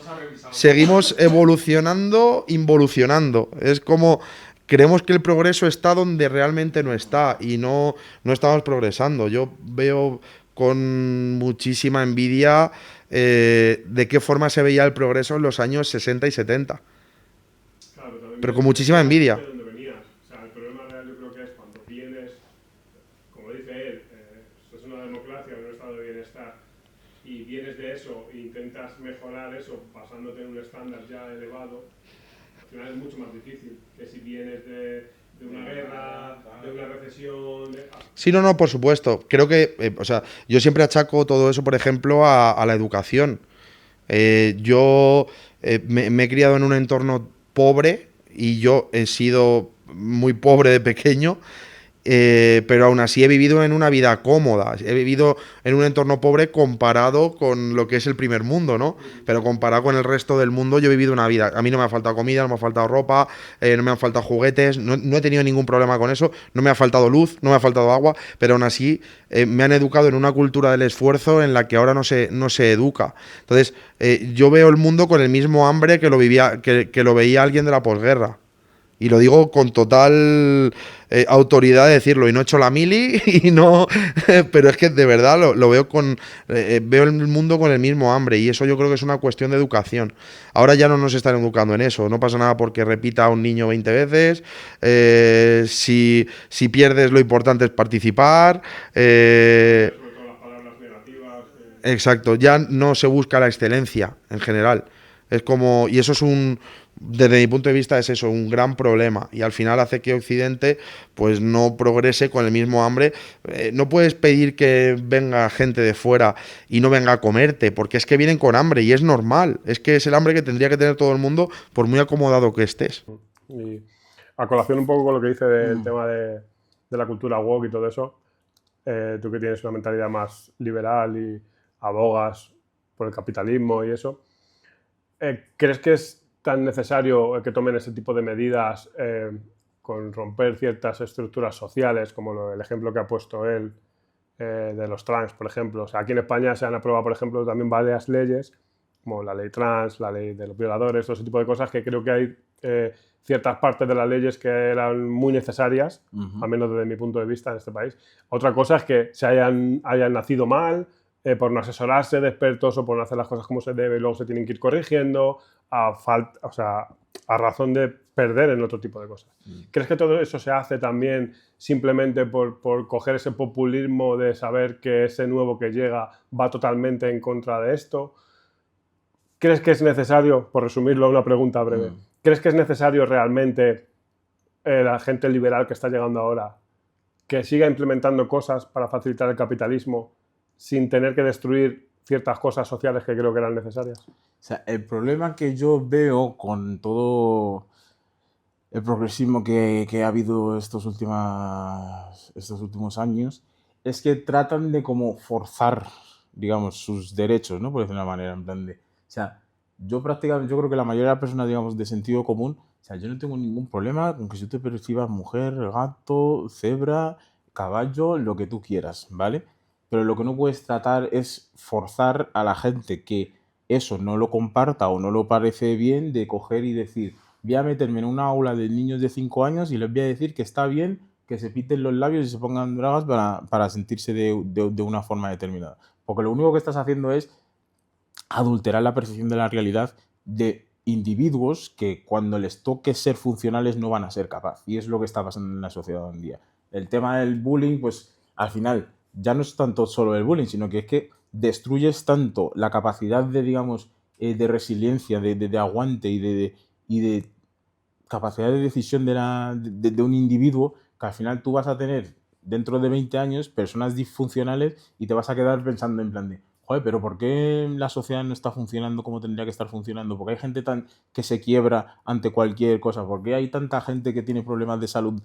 evolucionando, involucionando. Es como creemos que el progreso está donde realmente no está y no estamos progresando. Yo veo con muchísima envidia de qué forma se veía el progreso en los años 60 y 70. Claro, pero con muchísima envidia. De dónde venías. O sea, el problema real yo creo que es cuando vienes, como dice él, esto es una democracia, un estado de bienestar, y vienes de eso e intentas mejorar eso basándote en un estándar ya elevado, al final es mucho más difícil que si vienes de una guerra, de una recesión. Sí, no, por supuesto. Creo que, o sea, yo siempre achaco todo eso, por ejemplo, a la educación. Yo me he criado en un entorno pobre y yo he sido muy pobre de pequeño. Pero aún así he vivido en una vida cómoda, he vivido en un entorno pobre comparado con lo que es el primer mundo, ¿no? Pero comparado con el resto del mundo yo he vivido una vida, a mí no me ha faltado comida, no me ha faltado ropa, no me han faltado juguetes, no he tenido ningún problema con eso, no me ha faltado luz, no me ha faltado agua, pero aún así me han educado en una cultura del esfuerzo en la que ahora no se educa. Entonces yo veo el mundo con el mismo hambre que lo veía alguien de la posguerra. Y lo digo con total autoridad de decirlo. Y no he hecho la mili y no. Pero es que de verdad lo veo veo el mundo con el mismo hambre. Y eso yo creo que es una cuestión de educación. Ahora ya no nos están educando en eso. No pasa nada porque repita a un niño 20 veces. Si pierdes, lo importante es participar. Exacto. Ya no se busca la excelencia en general. Es como. Y eso es desde mi punto de vista es eso, un gran problema, y al final hace que Occidente pues no progrese con el mismo hambre. No puedes pedir que venga gente de fuera y no venga a comerte, porque es que vienen con hambre y es normal, es que es el hambre que tendría que tener todo el mundo por muy acomodado que estés. Y a colación un poco con lo que dice del tema de la cultura woke y todo eso, tú que tienes una mentalidad más liberal y abogas por el capitalismo y eso, ¿crees que es tan necesario que tomen ese tipo de medidas con romper ciertas estructuras sociales, como el ejemplo que ha puesto él de los trans, por ejemplo? O sea, aquí en España se han aprobado, por ejemplo, también varias leyes, como la ley trans, la ley de los violadores, todo ese tipo de cosas, que creo que hay ciertas partes de las leyes que eran muy necesarias, al menos desde mi punto de vista en este país. Otra cosa es que se hayan nacido mal, por no asesorarse de expertos o por no hacer las cosas como se debe y luego se tienen que ir corrigiendo a razón de perder en otro tipo de cosas. ¿Crees que todo eso se hace también simplemente por coger ese populismo de saber que ese nuevo que llega va totalmente en contra de esto? ¿Crees que es necesario, por resumirlo a una pregunta breve, ¿crees que es necesario realmente la gente liberal que está llegando ahora que siga implementando cosas para facilitar el capitalismo sin tener que destruir ciertas cosas sociales que creo que eran necesarias? O sea, el problema que yo veo con todo el progresismo que ha habido estos últimos años es que tratan de como forzar, digamos, sus derechos, ¿no? Por decirlo de una manera, en plan de... O sea, yo creo que la mayoría de las personas, digamos, de sentido común, o sea, yo no tengo ningún problema con que si tú te percibas mujer, gato, cebra, caballo, lo que tú quieras, ¿vale? Pero lo que no puedes tratar es forzar a la gente que eso no lo comparta o no lo parece bien de coger y decir, voy a meterme en una aula de niños de 5 años y les voy a decir que está bien que se piten los labios y se pongan dragas para sentirse de una forma determinada. Porque lo único que estás haciendo es adulterar la percepción de la realidad de individuos que cuando les toque ser funcionales no van a ser capaces. Y es lo que está pasando en la sociedad hoy en día. El tema del bullying, pues al final ya no es tanto solo el bullying, sino que es que destruyes tanto la capacidad de, digamos, de resiliencia, de aguante y de capacidad de decisión de un individuo, que al final tú vas a tener dentro de 20 años personas disfuncionales y te vas a quedar pensando en plan de, joder, pero ¿por qué la sociedad no está funcionando como tendría que estar funcionando? ¿Por qué hay gente que se quiebra ante cualquier cosa? ¿Por qué hay tanta gente que tiene problemas de salud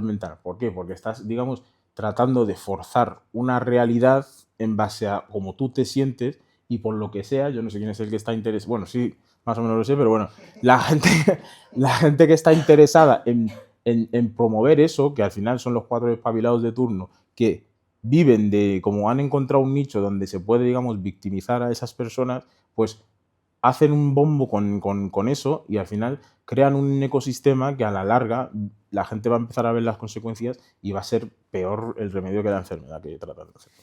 mental? ¿Por qué? Porque estás, digamos, tratando de forzar una realidad en base a cómo tú te sientes y por lo que sea, yo no sé quién es el que está interesado, bueno, sí, más o menos lo sé, pero bueno, la gente que está interesada en promover eso, que al final son los 4 espabilados de turno, que viven como han encontrado un nicho donde se puede, digamos, victimizar a esas personas, pues hacen un bombo con eso y al final crean un ecosistema que a la larga la gente va a empezar a ver las consecuencias y va a ser peor el remedio que la enfermedad que tratan de hacer.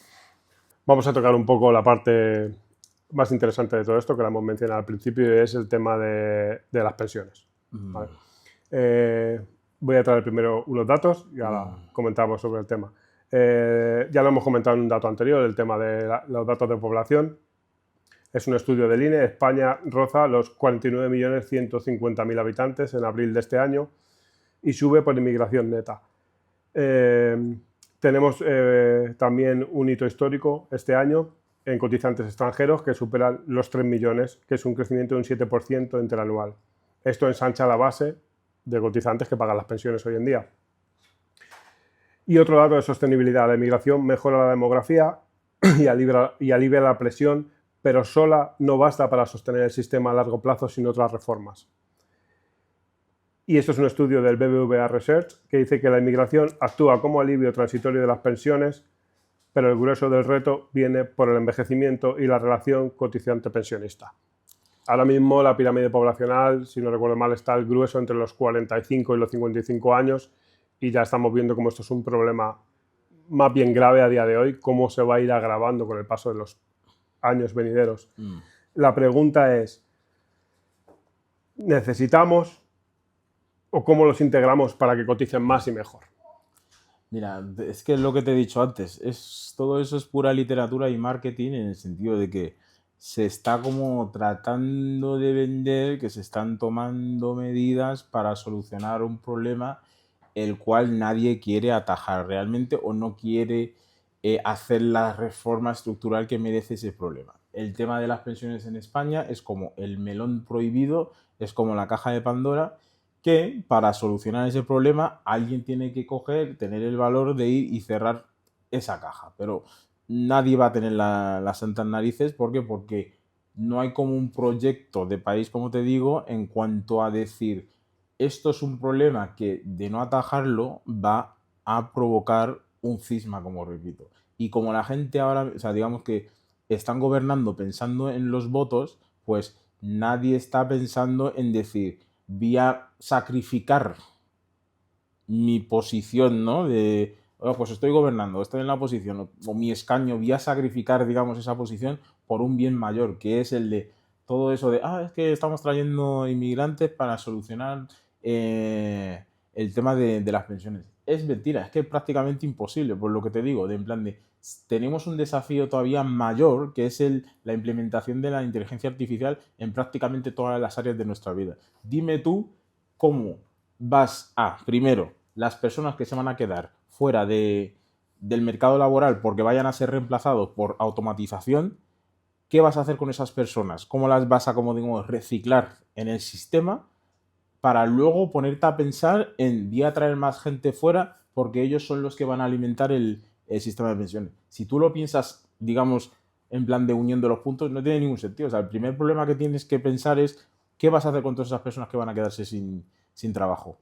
Vamos a tocar un poco la parte más interesante de todo esto, que la hemos mencionado al principio, y es el tema de las pensiones. ¿Vale? Voy a traer primero unos datos y ahora comentamos sobre el tema. Ya lo hemos comentado en un dato anterior, el tema de los datos de población. Es un estudio del INE. España roza los 49.150.000 habitantes en abril de este año y sube por inmigración neta. Tenemos también un hito histórico este año. en cotizantes extranjeros que superan los 3 millones, que es un crecimiento de un 7% interanual. Esto ensancha la base de cotizantes que pagan las pensiones hoy en día. Y otro dato de sostenibilidad, la inmigración mejora la demografía y alivia la presión, pero sola no basta para sostener el sistema a largo plazo sin otras reformas. Y esto es un estudio del BBVA Research que dice que la inmigración actúa como alivio transitorio de las pensiones, pero el grueso del reto viene por el envejecimiento y la relación cotizante-pensionista. Ahora mismo la pirámide poblacional, si no recuerdo mal, está el grueso entre los 45 y los 55 años y ya estamos viendo cómo esto es un problema más bien grave a día de hoy, cómo se va a ir agravando con el paso de los años venideros. La pregunta es, ¿necesitamos o cómo los integramos para que coticen más y mejor? Mira, es que es lo que te he dicho antes, todo eso es pura literatura y marketing en el sentido de que se está como tratando de vender, que se están tomando medidas para solucionar un problema el cual nadie quiere atajar realmente o no quiere hacer la reforma estructural que merece ese problema. El tema de las pensiones en España es como el melón prohibido, es como la caja de Pandora, que para solucionar ese problema alguien tiene que tener el valor de ir y cerrar esa caja. Pero nadie va a tener las santas narices. ¿Por qué? Porque no hay como un proyecto de país, como te digo, en cuanto a decir, esto es un problema que de no atajarlo va a provocar un cisma, como repito. Y como la gente ahora, o sea, digamos que están gobernando pensando en los votos, pues nadie está pensando en decir, voy a sacrificar mi posición, ¿no? De, oh, pues estoy gobernando, estoy en la posición, o mi escaño, voy a sacrificar, digamos, esa posición por un bien mayor, que es el de todo eso de, es que estamos trayendo inmigrantes para solucionar el tema de las pensiones. Es mentira, es que es prácticamente imposible, por lo que te digo, de en plan de, tenemos un desafío todavía mayor, que es la implementación de la inteligencia artificial en prácticamente todas las áreas de nuestra vida. Dime tú cómo vas a, primero, las personas que se van a quedar fuera del mercado laboral porque vayan a ser reemplazados por automatización, ¿qué vas a hacer con esas personas? ¿Cómo las vas a, como digo, reciclar en el sistema para luego ponerte a pensar en voy a traer más gente fuera porque ellos son los que van a alimentar el sistema de pensiones? Si tú lo piensas, digamos, en plan de uniendo los puntos, no tiene ningún sentido. O sea, el primer problema que tienes que pensar es ¿qué vas a hacer con todas esas personas que van a quedarse sin trabajo?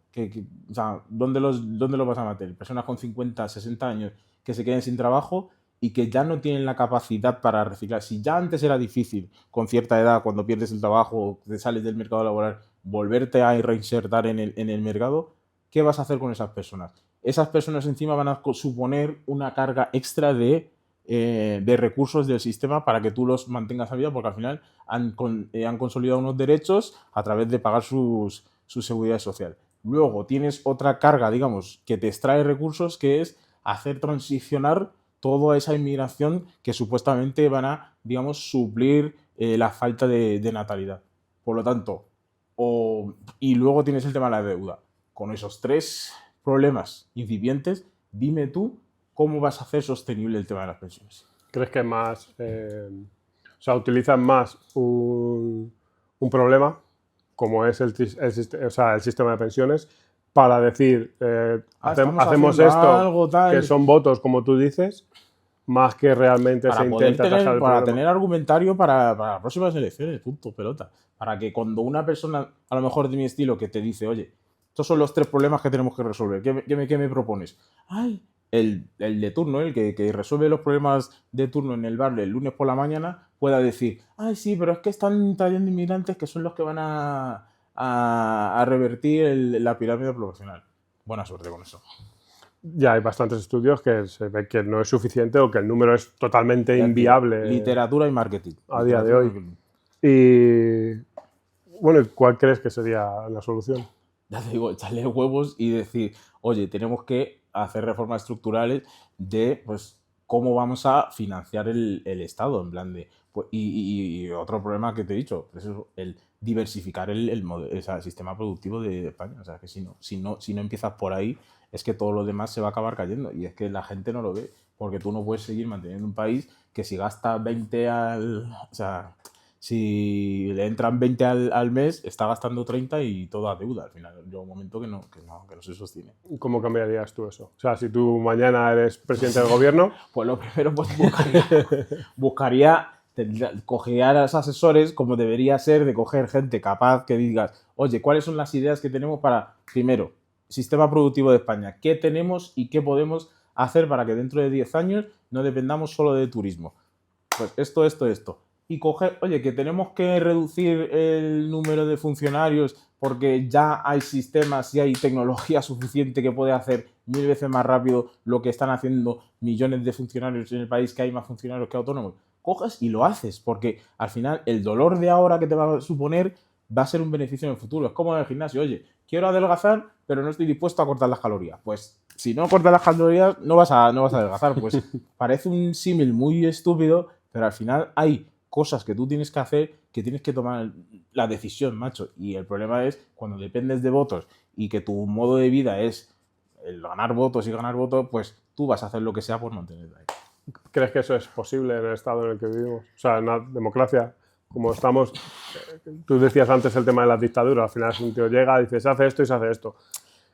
O sea, ¿dónde los vas a meter? Personas con 50, 60 años que se queden sin trabajo y que ya no tienen la capacidad para reciclar. Si ya antes era difícil, con cierta edad, cuando pierdes el trabajo, te sales del mercado laboral, volverte a reinsertar en el mercado, ¿qué vas a hacer con esas personas? Esas personas encima van a suponer una carga extra de recursos del sistema para que tú los mantengas a vida, porque al final han consolidado unos derechos a través de pagar su seguridad social. Luego tienes otra carga, digamos, que te extrae recursos, que es hacer transicionar toda esa inmigración que supuestamente van a, digamos, suplir la falta de natalidad. Por lo tanto, y luego tienes el tema de la deuda. Con esos tres problemas incipientes, dime tú cómo vas a hacer sostenible el tema de las pensiones. ¿Crees que es más, o sea, utilizan más un problema como es el sistema de pensiones para decir, hacemos esto, algo, que son votos, como tú dices, más que realmente para se intenta atajar el problema? Para tener argumentario para las próximas elecciones, punto, pelota. Para que cuando una persona, a lo mejor de mi estilo, que te dice, oye, estos son los tres problemas que tenemos que resolver, ¿qué me propones? Ay, el de turno, el que resuelve los problemas de turno en el bar el lunes por la mañana, pueda decir, ay, sí, pero es que están trayendo inmigrantes que son los que van a revertir la pirámide poblacional. Buena suerte con eso. Ya hay bastantes estudios que se ve que no es suficiente o que el número es totalmente inviable. Literatura y marketing. A día de hoy. Y bueno, ¿cuál crees que sería la solución? Ya te digo, echarle huevos y decir, oye, tenemos que hacer reformas estructurales de, pues, cómo vamos a financiar el Estado, en plan de... Pues, y otro problema que te he dicho, pues eso, el diversificar el sistema productivo de España. O sea, que si no empiezas por ahí, es que todo lo demás se va a acabar cayendo. Y es que la gente no lo ve, porque tú no puedes seguir manteniendo un país que si gasta 20 o sea, si le entran 20 al mes, está gastando 30 y toda deuda. Al final llega un momento que no se sostiene. ¿Cómo cambiarías tú eso? O sea, si tú mañana eres presidente del gobierno... Pues lo primero, pues cogería a los asesores, como debería ser, de coger gente capaz que digas, oye, ¿cuáles son las ideas que tenemos para, primero, sistema productivo de España? ¿Qué tenemos y qué podemos hacer para que dentro de 10 años no dependamos solo de turismo? Pues esto. Y coger, oye, que tenemos que reducir el número de funcionarios porque ya hay sistemas y hay tecnología suficiente que puede hacer 1000 veces más rápido lo que están haciendo millones de funcionarios en el país, que hay más funcionarios que autónomos. Coges y lo haces, porque al final el dolor de ahora que te va a suponer va a ser un beneficio en el futuro. Es como en el gimnasio, oye, quiero adelgazar, pero no estoy dispuesto a cortar las calorías. Pues si no cortas las calorías, no vas a adelgazar. Pues parece un símil muy estúpido, pero al final hay cosas que tú tienes que hacer, que tienes que tomar la decisión, macho. Y el problema es cuando dependes de votos y que tu modo de vida es el ganar votos, pues tú vas a hacer lo que sea por mantenerte ahí. ¿Crees que eso es posible en el estado en el que vivimos? O sea, en una democracia, como estamos... Tú decías antes el tema de las dictaduras. Al final un tío llega, dice, se hace esto y se hace esto.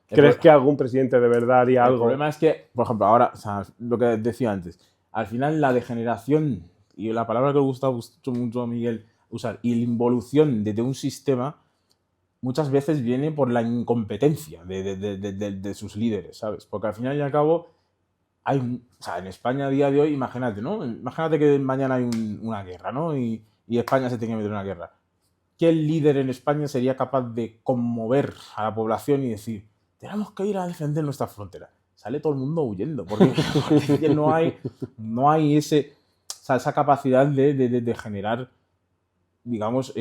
¿Crees que algún presidente de verdad haría algo? El problema es que, por ejemplo, ahora, o sea, lo que decía antes, al final la degeneración, y la palabra que le gusta mucho a Miguel usar, y la involución de un sistema, muchas veces viene por la incompetencia de sus líderes, ¿sabes? Porque al final y al cabo, o sea, en España a día de hoy, imagínate, ¿no? Imagínate que mañana hay una guerra, ¿no? Y España se tiene que meter en una guerra. ¿Qué líder en España sería capaz de conmover a la población y decir, tenemos que ir a defender nuestras fronteras? Sale todo el mundo huyendo, porque no hay esa capacidad de generar, digamos,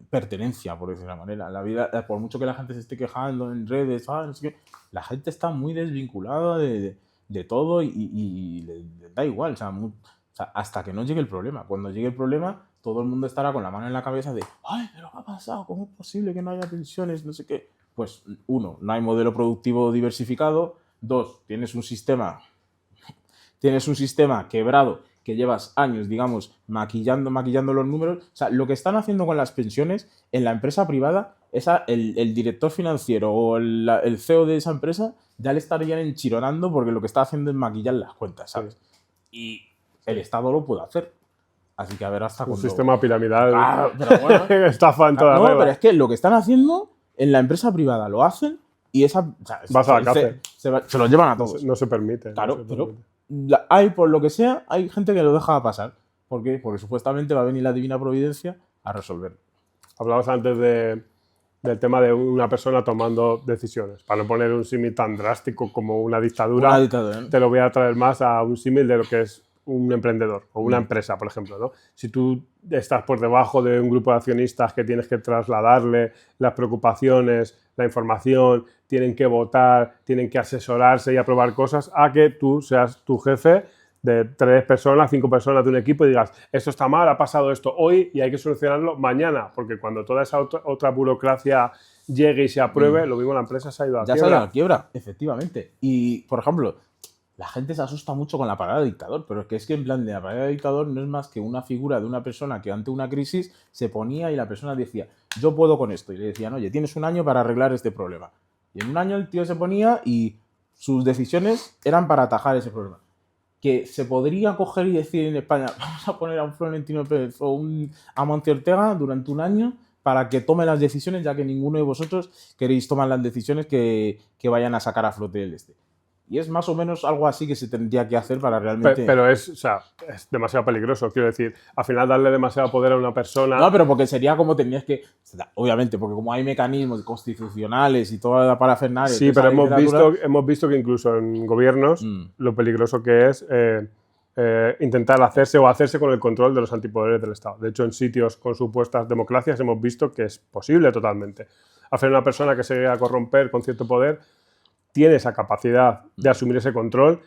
pertenencia, por decirlo de una manera. La vida, por mucho que la gente se esté quejando en redes, no sé qué, la gente está muy desvinculada de todo y le da igual, o sea, hasta que no llegue el problema. Cuando llegue el problema, todo el mundo estará con la mano en la cabeza de, ay, pero ¿qué ha pasado? ¿Cómo es posible que no haya pensiones? No sé qué. Pues, uno, no hay modelo productivo diversificado. Dos, tienes un sistema quebrado que llevas años, digamos, maquillando los números. O sea, lo que están haciendo con las pensiones en la empresa privada, el director financiero o el CEO de esa empresa ya le estarían enchironando porque lo que está haciendo es maquillar las cuentas, ¿sabes? Y el Estado lo puede hacer. Así que a ver hasta cuándo... Un sistema piramidal. Ah, pero bueno, estafa en toda no, regla. pero es que lo que están haciendo en la empresa privada lo hacen y vas a la cárcel. Se lo llevan a todos. No se permite. Claro, no se pero permite. por lo que sea, hay gente que lo deja pasar. ¿Por qué? Porque supuestamente va a venir la divina providencia a resolverlo. Hablabas antes del tema de una persona tomando decisiones. Para no poner un símil tan drástico como una dictadura, te lo voy a traer más a un símil de lo que es un emprendedor o una empresa, por ejemplo, ¿no? Si tú estás por debajo de un grupo de accionistas que tienes que trasladarle las preocupaciones, la información, tienen que votar, tienen que asesorarse y aprobar cosas, a que tú seas tu jefe de 3 personas, 5 personas de un equipo y digas, esto está mal, ha pasado esto hoy y hay que solucionarlo mañana, porque cuando toda esa otra burocracia llegue y se apruebe, lo mismo la empresa se ha ido a quiebra. Ya se ha ido a quiebra, efectivamente. Y, por ejemplo, la gente se asusta mucho con la palabra dictador, pero es que en plan de la palabra dictador no es más que una figura de una persona que ante una crisis se ponía y la persona decía, yo puedo con esto. Y le decían, oye, tienes un año para arreglar este problema. Y en un año el tío se ponía y sus decisiones eran para atajar ese problema. Que se podría coger y decir en España, vamos a poner a un Florentino Pérez o a Amancio Ortega durante un año para que tome las decisiones, ya que ninguno de vosotros queréis tomar las decisiones que vayan a sacar a flote el este. Y es más o menos algo así que se tendría que hacer para realmente... Pero es demasiado peligroso, quiero decir. Al final darle demasiado poder a una persona... No, pero porque sería como tenías que... Obviamente, porque como hay mecanismos constitucionales y toda la parafernalia... Sí, pero hemos visto que incluso en gobiernos lo peligroso que es intentar hacerse con el control de los antipoderes del Estado. De hecho, en sitios con supuestas democracias hemos visto que es posible totalmente. Al final una persona que se llega a corromper con cierto poder tiene esa capacidad de asumir ese control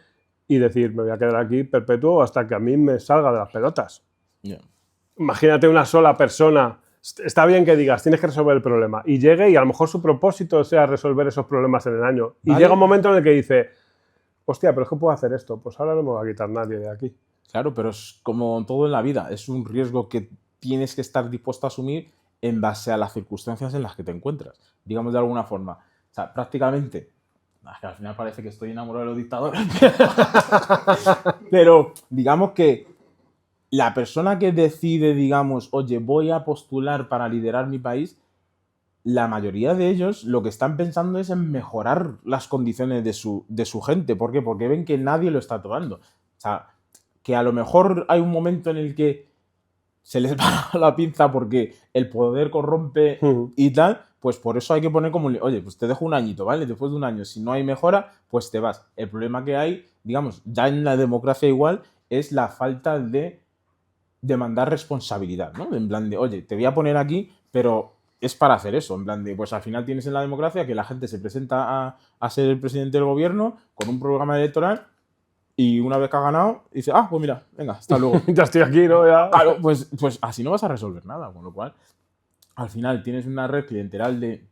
y decir, me voy a quedar aquí perpetuo hasta que a mí me salga de las pelotas. Yeah. Imagínate una sola persona, está bien que digas, tienes que resolver el problema, y llegue y a lo mejor su propósito sea resolver esos problemas en el año. Y llega un momento en el que dice, hostia, pero es que puedo hacer esto, pues ahora no me va a quitar nadie de aquí. Claro, pero es como todo en la vida, es un riesgo que tienes que estar dispuesto a asumir en base a las circunstancias en las que te encuentras, digamos de alguna forma. O sea, prácticamente, es que al final parece que estoy enamorado de los dictadores, pero digamos que la persona que decide, digamos, oye, voy a postular para liderar mi país, la mayoría de ellos lo que están pensando es en mejorar las condiciones de su gente. ¿Por qué? Porque ven que nadie lo está tomando. O sea, que a lo mejor hay un momento en el que se les va la pinza porque el poder corrompe y tal, pues por eso hay que poner como, oye, pues te dejo un añito, ¿vale? Después de un año, si no hay mejora, pues te vas. El problema que hay, digamos, ya en la democracia igual, es la falta de demandar responsabilidad, ¿no? En plan de, oye, te voy a poner aquí, pero es para hacer eso, en plan de, pues al final tienes en la democracia que la gente se presenta a ser el presidente del gobierno con un programa electoral y una vez que ha ganado, dice, ah, pues mira, venga, hasta luego. Ya estoy aquí, ¿no? Ya. Claro, pues así no vas a resolver nada, con lo cual, al final tienes una red clientelar de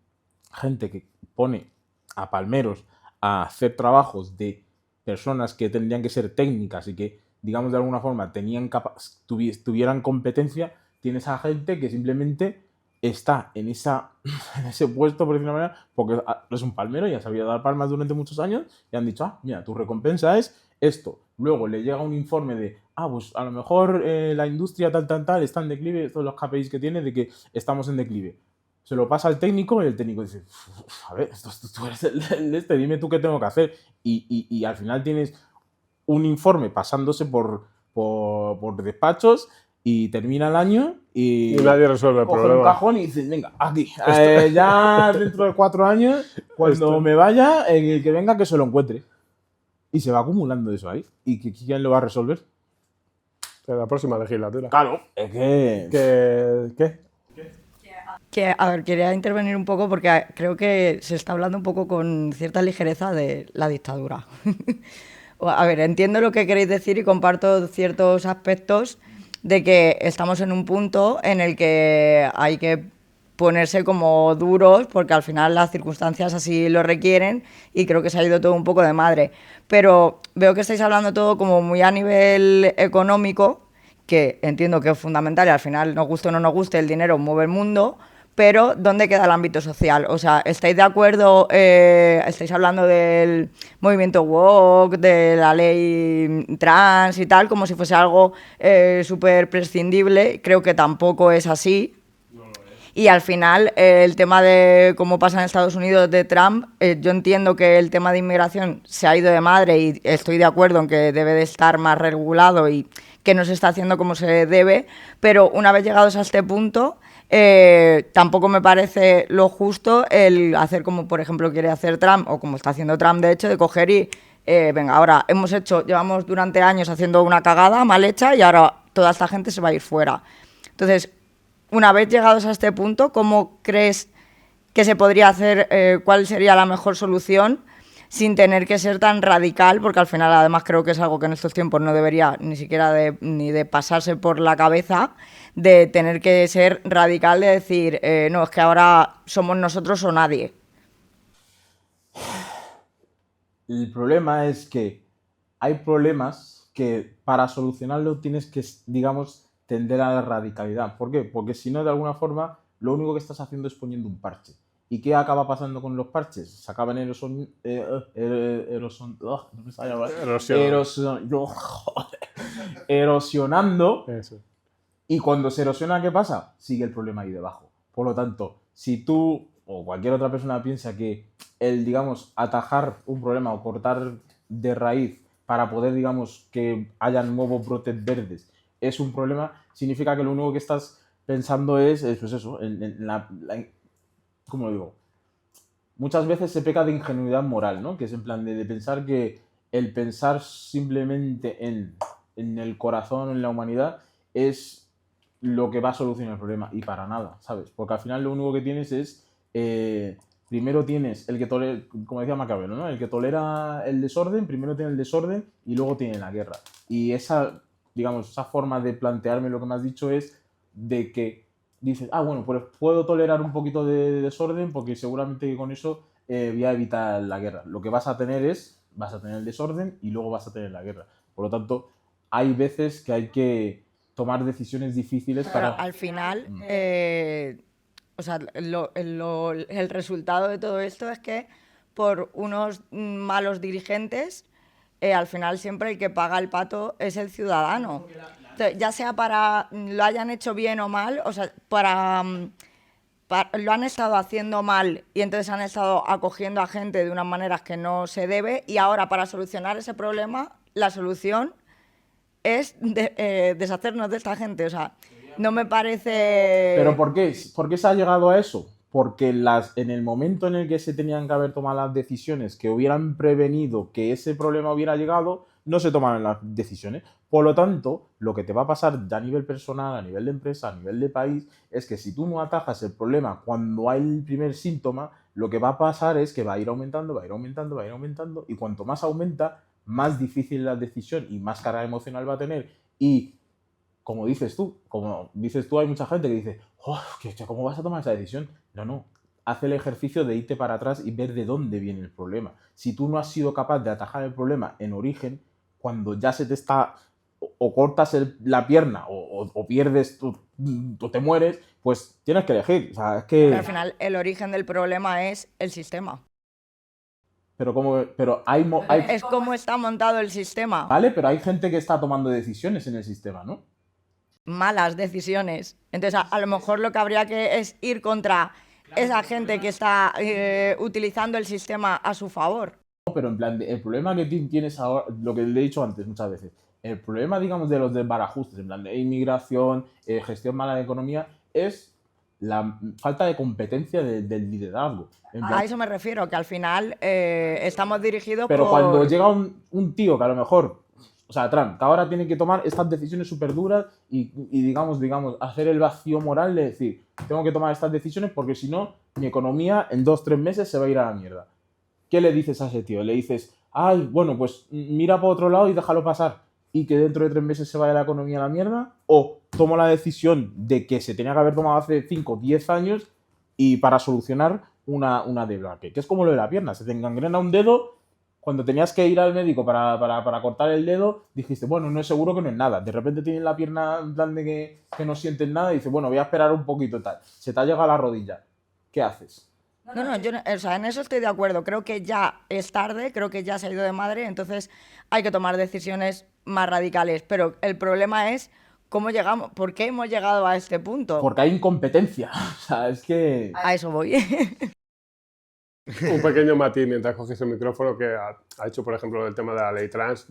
gente que pone a palmeros a hacer trabajos de personas que tendrían que ser técnicas y que, digamos, de alguna forma tuvieran competencia. Tienes a gente que simplemente está en ese puesto, por decirlo de una manera, porque es un palmero y ha sabido dar palmas durante muchos años y han dicho, ah, mira, tu recompensa es esto. Luego le llega un informe de, ah, pues a lo mejor la industria tal está en declive, todos los KPIs que tiene de que estamos en declive. Se lo pasa al técnico y el técnico dice, a ver, tú eres el dime tú qué tengo que hacer. Y al final tienes un informe pasándose por despachos y termina el año y nadie resuelve el coge problema. un cajón y dice, venga, aquí, ya dentro de 4 años, cuando me vaya, el que venga que se lo encuentre. Y se va acumulando eso ahí. ¿Y quién lo va a resolver? En la próxima legislatura. Claro, es que... ¿Qué? A ver, quería intervenir un poco porque creo que se está hablando un poco con cierta ligereza de la dictadura. A ver, entiendo lo que queréis decir y comparto ciertos aspectos de que estamos en un punto en el que hay que ponerse como duros porque al final las circunstancias así lo requieren y creo que se ha ido todo un poco de madre. Pero veo que estáis hablando todo como muy a nivel económico, que entiendo que es fundamental y al final, nos guste o no nos guste, el dinero mueve el mundo, pero ¿dónde queda el ámbito social? O sea, ¿estáis de acuerdo? ¿Estáis hablando del movimiento woke, de la ley trans y tal, como si fuese algo súper prescindible? Creo que tampoco es así. Y al final, el tema de cómo pasa en Estados Unidos de Trump, yo entiendo que el tema de inmigración se ha ido de madre y estoy de acuerdo en que debe de estar más regulado y que no se está haciendo como se debe, pero una vez llegados a este punto, tampoco me parece lo justo el hacer como, por ejemplo, quiere hacer Trump, o como está haciendo Trump, de hecho, de coger y, venga, ahora llevamos durante años haciendo una cagada mal hecha y ahora toda esta gente se va a ir fuera. Entonces, una vez llegados a este punto, ¿cómo crees que se podría hacer? ¿Cuál sería la mejor solución sin tener que ser tan radical? Porque al final, además, creo que es algo que en estos tiempos no debería ni siquiera ni de pasarse por la cabeza, de tener que ser radical, de decir, no, es que ahora somos nosotros o nadie. El problema es que hay problemas que para solucionarlo tienes que, digamos, tender a la radicalidad. ¿Por qué? Porque si no, de alguna forma, lo único que estás haciendo es poniendo un parche. ¿Y qué acaba pasando con los parches? Se acaban erosionando. Eso. Y cuando se erosiona, ¿qué pasa? Sigue el problema ahí debajo. Por lo tanto, si tú o cualquier otra persona piensa que el, digamos, atajar un problema o cortar de raíz para poder, digamos, que haya nuevos brotes verdes es un problema, significa que lo único que estás pensando es pues eso, ¿cómo lo digo? Muchas veces se peca de ingenuidad moral, ¿no? Que es en plan de pensar que el pensar simplemente en el corazón, en la humanidad, es lo que va a solucionar el problema. Y para nada, ¿sabes? Porque al final lo único que tienes es... primero tienes el que tolera, como decía Maquiavelo, ¿no? El que tolera el desorden, primero tiene el desorden y luego tiene la guerra. Y esa, digamos, esa forma de plantearme lo que me has dicho es de que dices, ah, bueno, pues puedo tolerar un poquito de desorden porque seguramente que con eso voy a evitar la guerra. Lo que vas a tener el desorden y luego vas a tener la guerra. Por lo tanto, hay veces que hay que tomar decisiones difíciles Pero para... al final, o sea, el resultado de todo esto es que por unos malos dirigentes, al final siempre el que paga el pato es el ciudadano. Entonces, ya sea para lo hayan hecho bien o mal, o sea, lo han estado haciendo mal y entonces han estado acogiendo a gente de unas maneras que no se debe, y ahora para solucionar ese problema, la solución es deshacernos de esta gente. O sea, no me parece... ¿Pero por qué? ¿Por qué se ha llegado a eso? Porque en el momento en el que se tenían que haber tomado las decisiones que hubieran prevenido que ese problema hubiera llegado, no se tomaron las decisiones. Por lo tanto, lo que te va a pasar ya a nivel personal, a nivel de empresa, a nivel de país, es que si tú no atajas el problema cuando hay el primer síntoma, lo que va a pasar es que va a ir aumentando, va a ir aumentando, va a ir aumentando, y cuanto más aumenta, más difícil la decisión y más carga emocional va a tener. Y como dices tú, hay mucha gente que dice, oh, ¿cómo vas a tomar esa decisión? No, haz el ejercicio de irte para atrás y ver de dónde viene el problema. Si tú no has sido capaz de atajar el problema en origen, cuando ya se te está, o cortas la pierna o pierdes, o te mueres, pues tienes que elegir. O sea, es que... Pero al final el origen del problema es el sistema. Pero hay... Es cómo está montado el sistema. Vale, pero hay gente que está tomando decisiones en el sistema, ¿no? Malas decisiones. Entonces, a lo mejor lo que habría que es ir contra esa gente que está utilizando el sistema a su favor. Pero en plan, el problema que tienes ahora, lo que le he dicho antes muchas veces, el problema, digamos, de los desbarajustes, en plan de inmigración, gestión mala de economía, es la falta de competencia del liderazgo. En plan, A eso me refiero, que al final estamos dirigidos pero por... cuando llega un tío que a lo mejor, o sea, Trump, que ahora tiene que tomar estas decisiones súper duras y digamos, hacer el vacío moral de decir, tengo que tomar estas decisiones porque si no, mi economía en 2-3 meses se va a ir a la mierda. ¿Qué le dices a ese tío? Le dices, ay, bueno, pues mira por otro lado y déjalo pasar y que dentro de 3 meses se vaya la economía a la mierda, o tomo la decisión de que se tenía que haber tomado hace 5 o 10 años y para solucionar una deuda, que es como lo de la pierna, se te engangrena un dedo, cuando tenías que ir al médico para cortar el dedo, dijiste, bueno, no es seguro, que no es nada, de repente tienes la pierna en plan de que no sientes nada y dices, bueno, voy a esperar un poquito tal, se te ha llegado a la rodilla, ¿qué haces? No, yo o sea, en eso estoy de acuerdo. Creo que ya es tarde, creo que ya se ha ido de madre, entonces hay que tomar decisiones más radicales. Pero el problema es cómo llegamos, por qué hemos llegado a este punto. Porque hay incompetencia, o sea, es que... A eso voy. Un pequeño matiz mientras coges el micrófono que ha hecho, por ejemplo, el tema de la ley trans.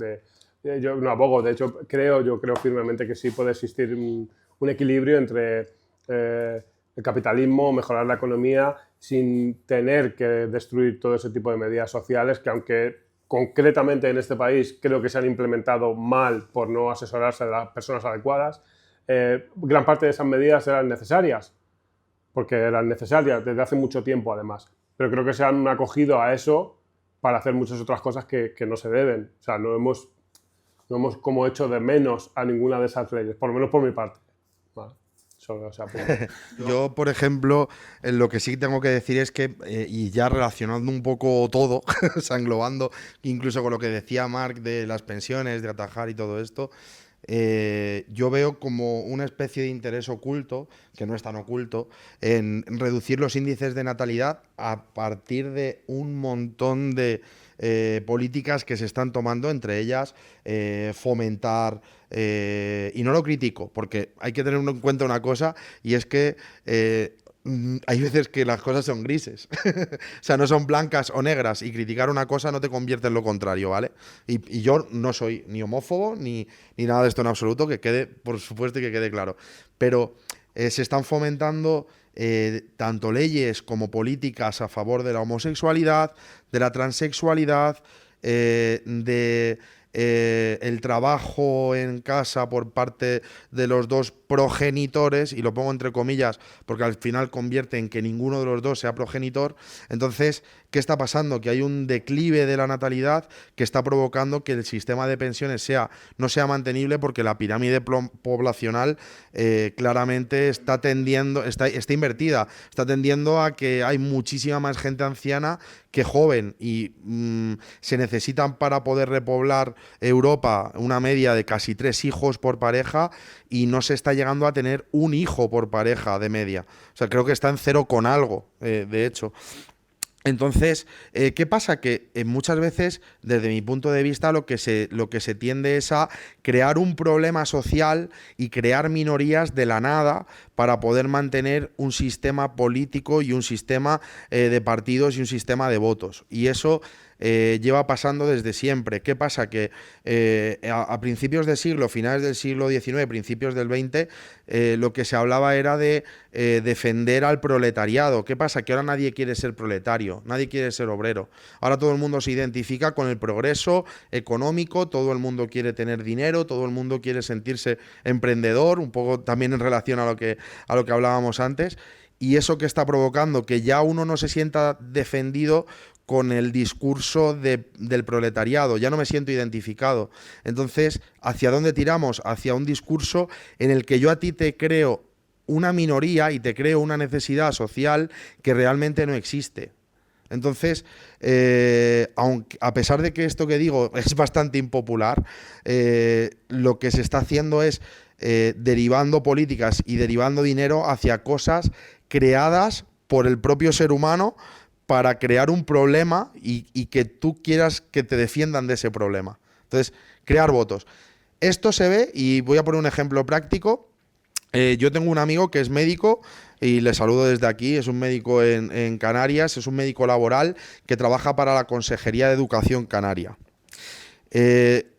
Yo no abogo, de hecho, yo creo firmemente que sí puede existir un equilibrio entre el capitalismo, mejorar la economía, sin tener que destruir todo ese tipo de medidas sociales que, aunque concretamente en este país creo que se han implementado mal por no asesorarse de las personas adecuadas, gran parte de esas medidas eran necesarias, porque eran necesarias desde hace mucho tiempo además. Pero creo que se han acogido a eso para hacer muchas otras cosas que no se deben. O sea, no hemos como hecho de menos a ninguna de esas leyes, por lo menos por mi parte. Vale. Solo, o sea, Yo, por ejemplo, lo que sí tengo que decir es que, y ya relacionando un poco todo, o sea, englobando incluso con lo que decía Marc de las pensiones, de atajar y todo esto, yo veo como una especie de interés oculto, que no es tan oculto, en reducir los índices de natalidad a partir de un montón de políticas que se están tomando, entre ellas fomentar, y no lo critico, porque hay que tener en cuenta una cosa, y es que hay veces que las cosas son grises. O sea, no son blancas o negras, y criticar una cosa no te convierte en lo contrario, ¿vale? Y yo no soy ni homófobo ni nada de esto en absoluto, que quede, por supuesto, y que quede claro. Pero se están fomentando tanto leyes como políticas a favor de la homosexualidad, de la transexualidad, de el trabajo en casa por parte de los dos progenitores, y lo pongo entre comillas porque al final convierte en que ninguno de los dos sea progenitor. Entonces, ¿qué está pasando? Que hay un declive de la natalidad que está provocando que el sistema de pensiones no sea mantenible, porque la pirámide poblacional claramente está invertida, está tendiendo a que hay muchísima más gente anciana que joven y se necesitan para poder repoblar Europa una media de casi 3 hijos por pareja y no se está llegando a tener un hijo por pareja de media. O sea, creo que está en 0 con algo, de hecho. Entonces, ¿qué pasa? Que muchas veces, desde mi punto de vista, lo que se tiende es a crear un problema social y crear minorías de la nada para poder mantener un sistema político y un sistema de partidos y un sistema de votos. Y eso lleva pasando desde siempre. ¿Qué pasa? Que a principios de siglo, finales del siglo XIX, principios del XX, lo que se hablaba era de defender al proletariado. ¿Qué pasa? Que ahora nadie quiere ser proletario, nadie quiere ser obrero. Ahora todo el mundo se identifica con el progreso económico, todo el mundo quiere tener dinero, todo el mundo quiere sentirse emprendedor, un poco también en relación a lo que hablábamos antes. Y eso que está provocando que ya uno no se sienta defendido con el discurso del proletariado, ya no me siento identificado. Entonces, ¿hacia dónde tiramos? Hacia un discurso en el que yo a ti te creo una minoría y te creo una necesidad social que realmente no existe. Entonces, aunque, a pesar de que esto que digo es bastante impopular, lo que se está haciendo es derivando políticas y derivando dinero hacia cosas creadas por el propio ser humano para crear un problema y que tú quieras que te defiendan de ese problema. Entonces, crear votos. Esto se ve, y voy a poner un ejemplo práctico. Yo tengo un amigo que es médico y le saludo desde aquí, es un médico en Canarias, es un médico laboral que trabaja para la Consejería de Educación Canaria.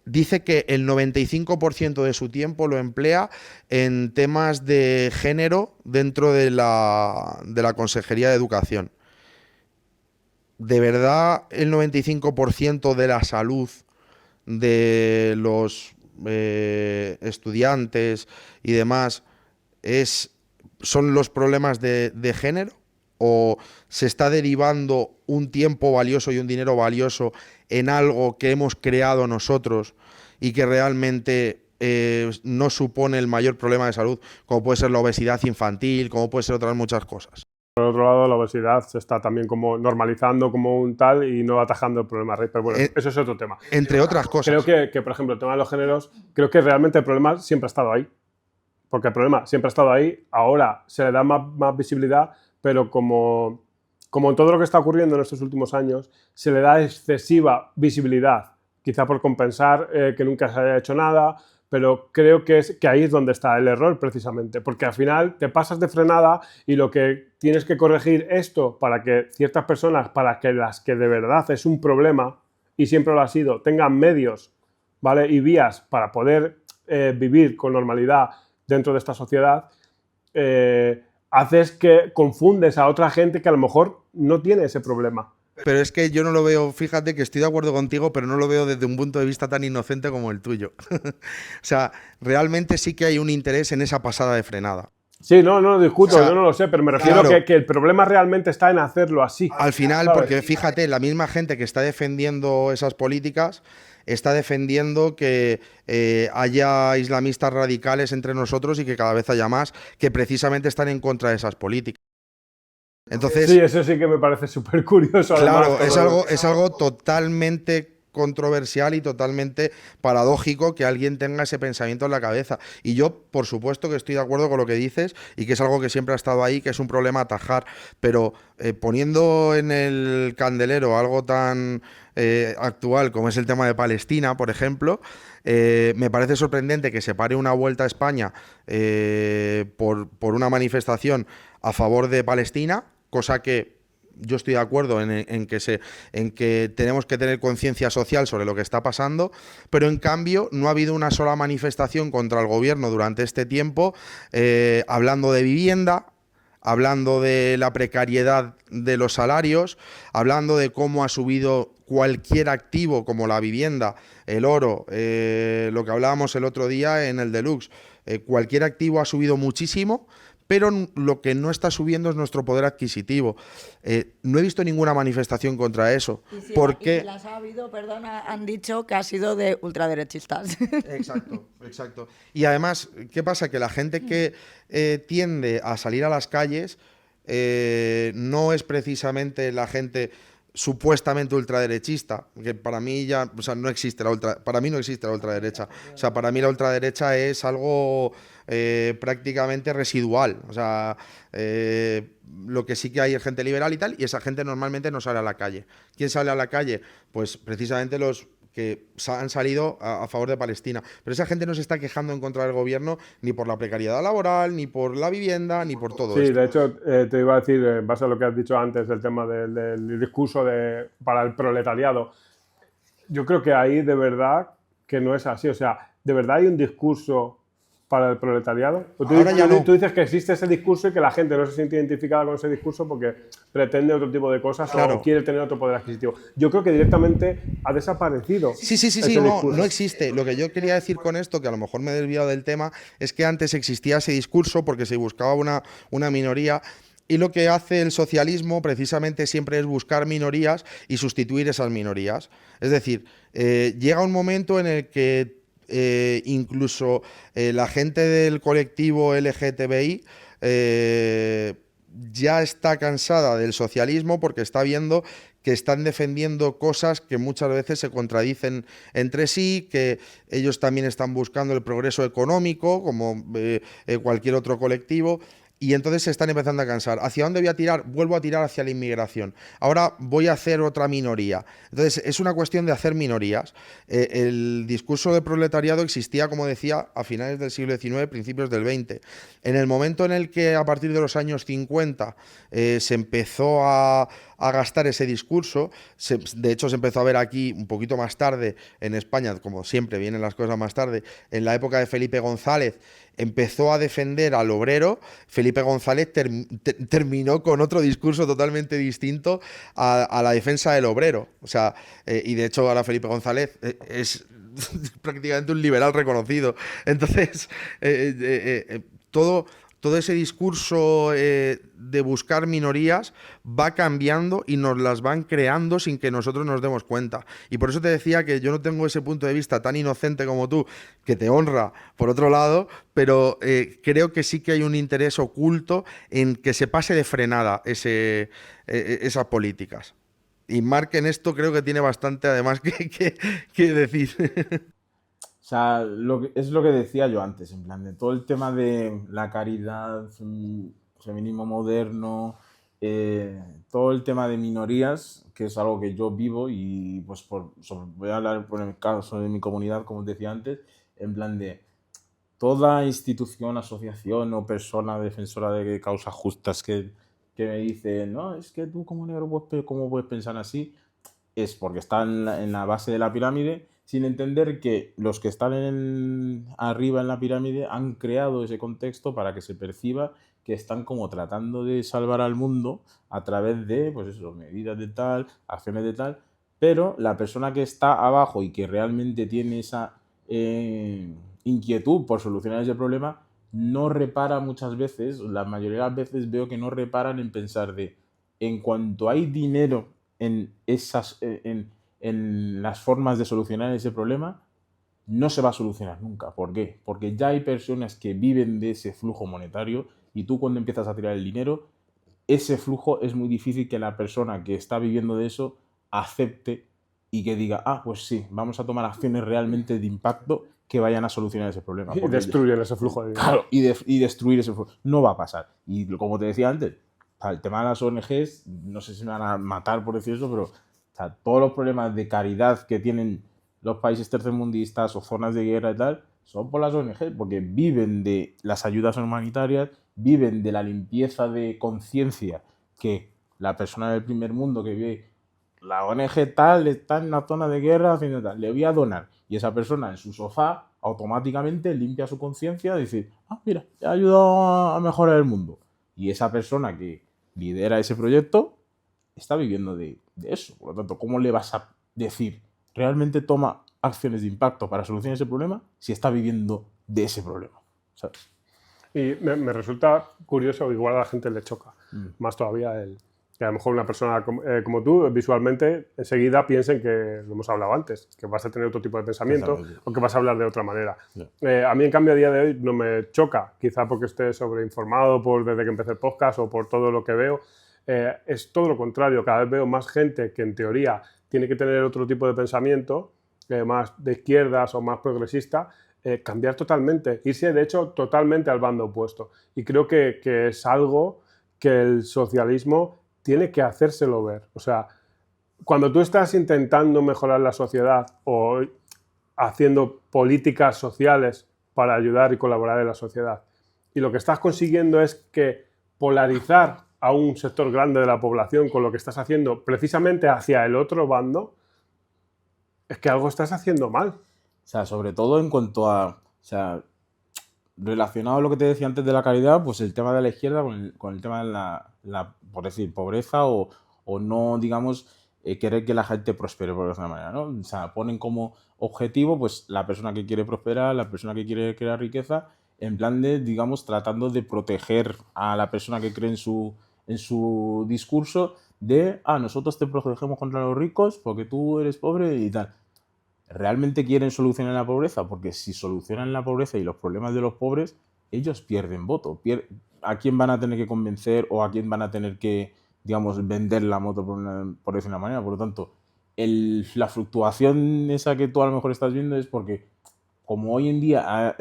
Dice que el 95% de su tiempo lo emplea en temas de género dentro de la Consejería de Educación. ¿De verdad el 95% de la salud de los estudiantes y demás son los problemas de género? ¿O se está derivando un tiempo valioso y un dinero valioso en algo que hemos creado nosotros y que realmente no supone el mayor problema de salud, como puede ser la obesidad infantil, como puede ser otras muchas cosas? Por otro lado, la obesidad se está también como normalizando como un tal y no atajando el problema raíz. Pero bueno, eso es otro tema. Entre otras cosas. Creo que, por ejemplo, el tema de los géneros, creo que realmente el problema siempre ha estado ahí. Porque el problema siempre ha estado ahí, ahora se le da más visibilidad, pero como en todo lo que está ocurriendo en estos últimos años, se le da excesiva visibilidad, quizá por compensar que nunca se haya hecho nada, pero creo que ahí es donde está el error precisamente, porque al final te pasas de frenada y lo que tienes que corregir esto para que ciertas personas, para que las que de verdad es un problema, y siempre lo ha sido, tengan medios, ¿vale? Y vías para poder vivir con normalidad dentro de esta sociedad, haces que confundes a otra gente que a lo mejor no tiene ese problema. Pero es que yo no lo veo, fíjate que estoy de acuerdo contigo, pero no lo veo desde un punto de vista tan inocente como el tuyo. O sea, realmente sí que hay un interés en esa pasada de frenada. Sí, no lo discuto, O sea, yo no lo sé, pero me refiero claro, que el problema realmente está en hacerlo así. Al final, ¿sabes? porque fíjate, la misma gente que está defendiendo esas políticas está defendiendo que haya islamistas radicales entre nosotros y que cada vez haya más que precisamente están en contra de esas políticas. Entonces, Sí, eso sí que me parece súper curioso. claro, además, es algo totalmente controversial y totalmente paradójico que alguien tenga ese pensamiento en la cabeza. Y yo, por supuesto, que estoy de acuerdo con lo que dices y que es algo que siempre ha estado ahí, que es un problema a atajar, pero poniendo en el candelero algo tan actual como es el tema de Palestina, por ejemplo, me parece sorprendente que se pare una vuelta a España por una manifestación a favor de Palestina, cosa que yo estoy de acuerdo en que tenemos que tener conciencia social sobre lo que está pasando, pero en cambio no ha habido una sola manifestación contra el gobierno durante este tiempo, hablando de vivienda, hablando de la precariedad de los salarios, hablando de cómo ha subido cualquier activo como la vivienda, el oro, lo que hablábamos el otro día en el Deluxe. Cualquier activo ha subido muchísimo, pero lo que no está subiendo es nuestro poder adquisitivo. No he visto ninguna manifestación contra eso. Y las ha habido, perdona, han dicho que ha sido de ultraderechistas. Exacto. Y además, ¿qué pasa? Que la gente que tiende a salir a las calles no es precisamente la gente supuestamente ultraderechista, que para mí ya, o sea, para mí no existe la ultraderecha. O sea, para mí la ultraderecha es algo prácticamente residual. O sea, lo que sí que hay es gente liberal y tal, y esa gente normalmente no sale a la calle. ¿Quién sale a la calle? Pues precisamente los que han salido a favor de Palestina. Pero esa gente no se está quejando en contra del gobierno ni por la precariedad laboral, ni por la vivienda, ni por todo Sí, esto. de hecho, te iba a decir, en base a lo que has dicho antes del tema del discurso para el proletariado, yo creo que ahí de verdad que no es así. O sea, ¿de verdad hay un discurso para el proletariado? Ahora ya no. Tú dices que existe ese discurso y que la gente no se siente identificada con ese discurso porque pretende otro tipo de cosas Claro. o quiere tener otro poder adquisitivo. Yo creo que directamente ha desaparecido. Sí, ese no, discurso. no existe. Lo que yo quería decir con esto, que a lo mejor me he desviado del tema, es que antes existía ese discurso porque se buscaba una minoría. Y lo que hace el socialismo precisamente siempre es buscar minorías y sustituir esas minorías. Es decir, llega un momento en el que incluso la gente del colectivo LGTBI ya está cansada del socialismo porque está viendo que están defendiendo cosas que muchas veces se contradicen entre sí, que ellos también están buscando el progreso económico, como cualquier otro colectivo, y entonces se están empezando a cansar. ¿Hacia dónde voy a tirar? Vuelvo a tirar hacia la inmigración. Ahora voy a hacer otra minoría. Entonces es una cuestión de hacer minorías. El discurso de proletariado existía, como decía, a finales del siglo XIX, principios del XX. En el momento en el que a partir de los años 50 se empezó a gastar ese discurso, de hecho se empezó a ver aquí un poquito más tarde en España, como siempre vienen las cosas más tarde, en la época de Felipe González, empezó a defender al obrero. Felipe González terminó con otro discurso totalmente distinto a la defensa del obrero. O sea, y de hecho ahora Felipe González es prácticamente un liberal reconocido. Entonces, todo ese discurso de buscar minorías va cambiando y nos las van creando sin que nosotros nos demos cuenta. Y por eso te decía que yo no tengo ese punto de vista tan inocente como tú, que te honra por otro lado, pero creo que sí que hay un interés oculto en que se pase de frenada esas políticas. Y Marc en esto creo que tiene bastante además que decir. O sea, es lo que decía yo antes, en plan, de todo el tema de la caridad, feminismo moderno, todo el tema de minorías, que es algo que yo vivo y pues voy a hablar por el caso de mi comunidad, como os decía antes, en plan de toda institución, asociación o persona defensora de causas justas que me dice, no, es que tú como negro, ¿cómo puedes pensar así? Es porque está en la base de la pirámide, sin entender que los que están arriba en la pirámide han creado ese contexto para que se perciba que están como tratando de salvar al mundo a través de, pues eso, medidas de tal, acciones de tal, pero la persona que está abajo y que realmente tiene esa inquietud por solucionar ese problema, no repara muchas veces, la mayoría de las veces veo que no reparan en pensar en cuanto hay dinero en las formas de solucionar ese problema, no se va a solucionar nunca. ¿Por qué? Porque ya hay personas que viven de ese flujo monetario y tú cuando empiezas a tirar el dinero, ese flujo es muy difícil que la persona que está viviendo de eso acepte y que diga, pues sí, vamos a tomar acciones realmente de impacto que vayan a solucionar ese problema. Y destruyen ese flujo de dinero. Claro, y destruir ese flujo. No va a pasar. Y como te decía antes, el tema de las ONGs, no sé si me van a matar por decir eso, pero todos los problemas de caridad que tienen los países tercermundistas o zonas de guerra y tal, son por las ONGs, porque viven de las ayudas humanitarias, viven de la limpieza de conciencia que la persona del primer mundo que vive, la ONG tal está en la zona de guerra haciendo tal, le voy a donar. Y esa persona en su sofá automáticamente limpia su conciencia y dice, mira, te ha ayudado a mejorar el mundo. Y esa persona que lidera ese proyecto está viviendo de eso. Por lo tanto, ¿cómo le vas a decir realmente toma acciones de impacto para solucionar ese problema si está viviendo de ese problema? ¿Sabes? Y me resulta curioso, igual a la gente le choca, más todavía que a lo mejor una persona como tú, visualmente, enseguida piensen que, lo hemos hablado antes, que vas a tener otro tipo de pensamiento o que vas a hablar de otra manera. A mí, en cambio, a día de hoy no me choca, quizá porque esté sobreinformado desde que empecé el podcast o por todo lo que veo. es todo lo contrario. Cada vez veo más gente que en teoría tiene que tener otro tipo de pensamiento, más de izquierdas o más progresista, cambiar totalmente, irse de hecho totalmente al bando opuesto. Y creo que es algo que el socialismo tiene que hacérselo ver. O sea, cuando tú estás intentando mejorar la sociedad o haciendo políticas sociales para ayudar y colaborar en la sociedad, y lo que estás consiguiendo es que polarizar a un sector grande de la población con lo que estás haciendo precisamente hacia el otro bando, es que algo estás haciendo mal. O sea, sobre todo en cuanto a, o sea, relacionado a lo que te decía antes de la caridad, pues el tema de la izquierda con el tema de la, por decir, pobreza o no, digamos, querer que la gente prospere, por alguna manera, ¿no? O sea, ponen como objetivo, pues, la persona que quiere prosperar, la persona que quiere crear riqueza, en plan de, digamos, tratando de proteger a la persona que cree en su discurso de, nosotros te protegemos contra los ricos porque tú eres pobre y tal. ¿Realmente quieren solucionar la pobreza? Porque si solucionan la pobreza y los problemas de los pobres, ellos pierden voto. ¿A quién van a tener que convencer o a quién van a tener que, digamos, vender la moto, por decir una manera? Por lo tanto, la fluctuación esa que tú a lo mejor estás viendo es porque, como hoy en día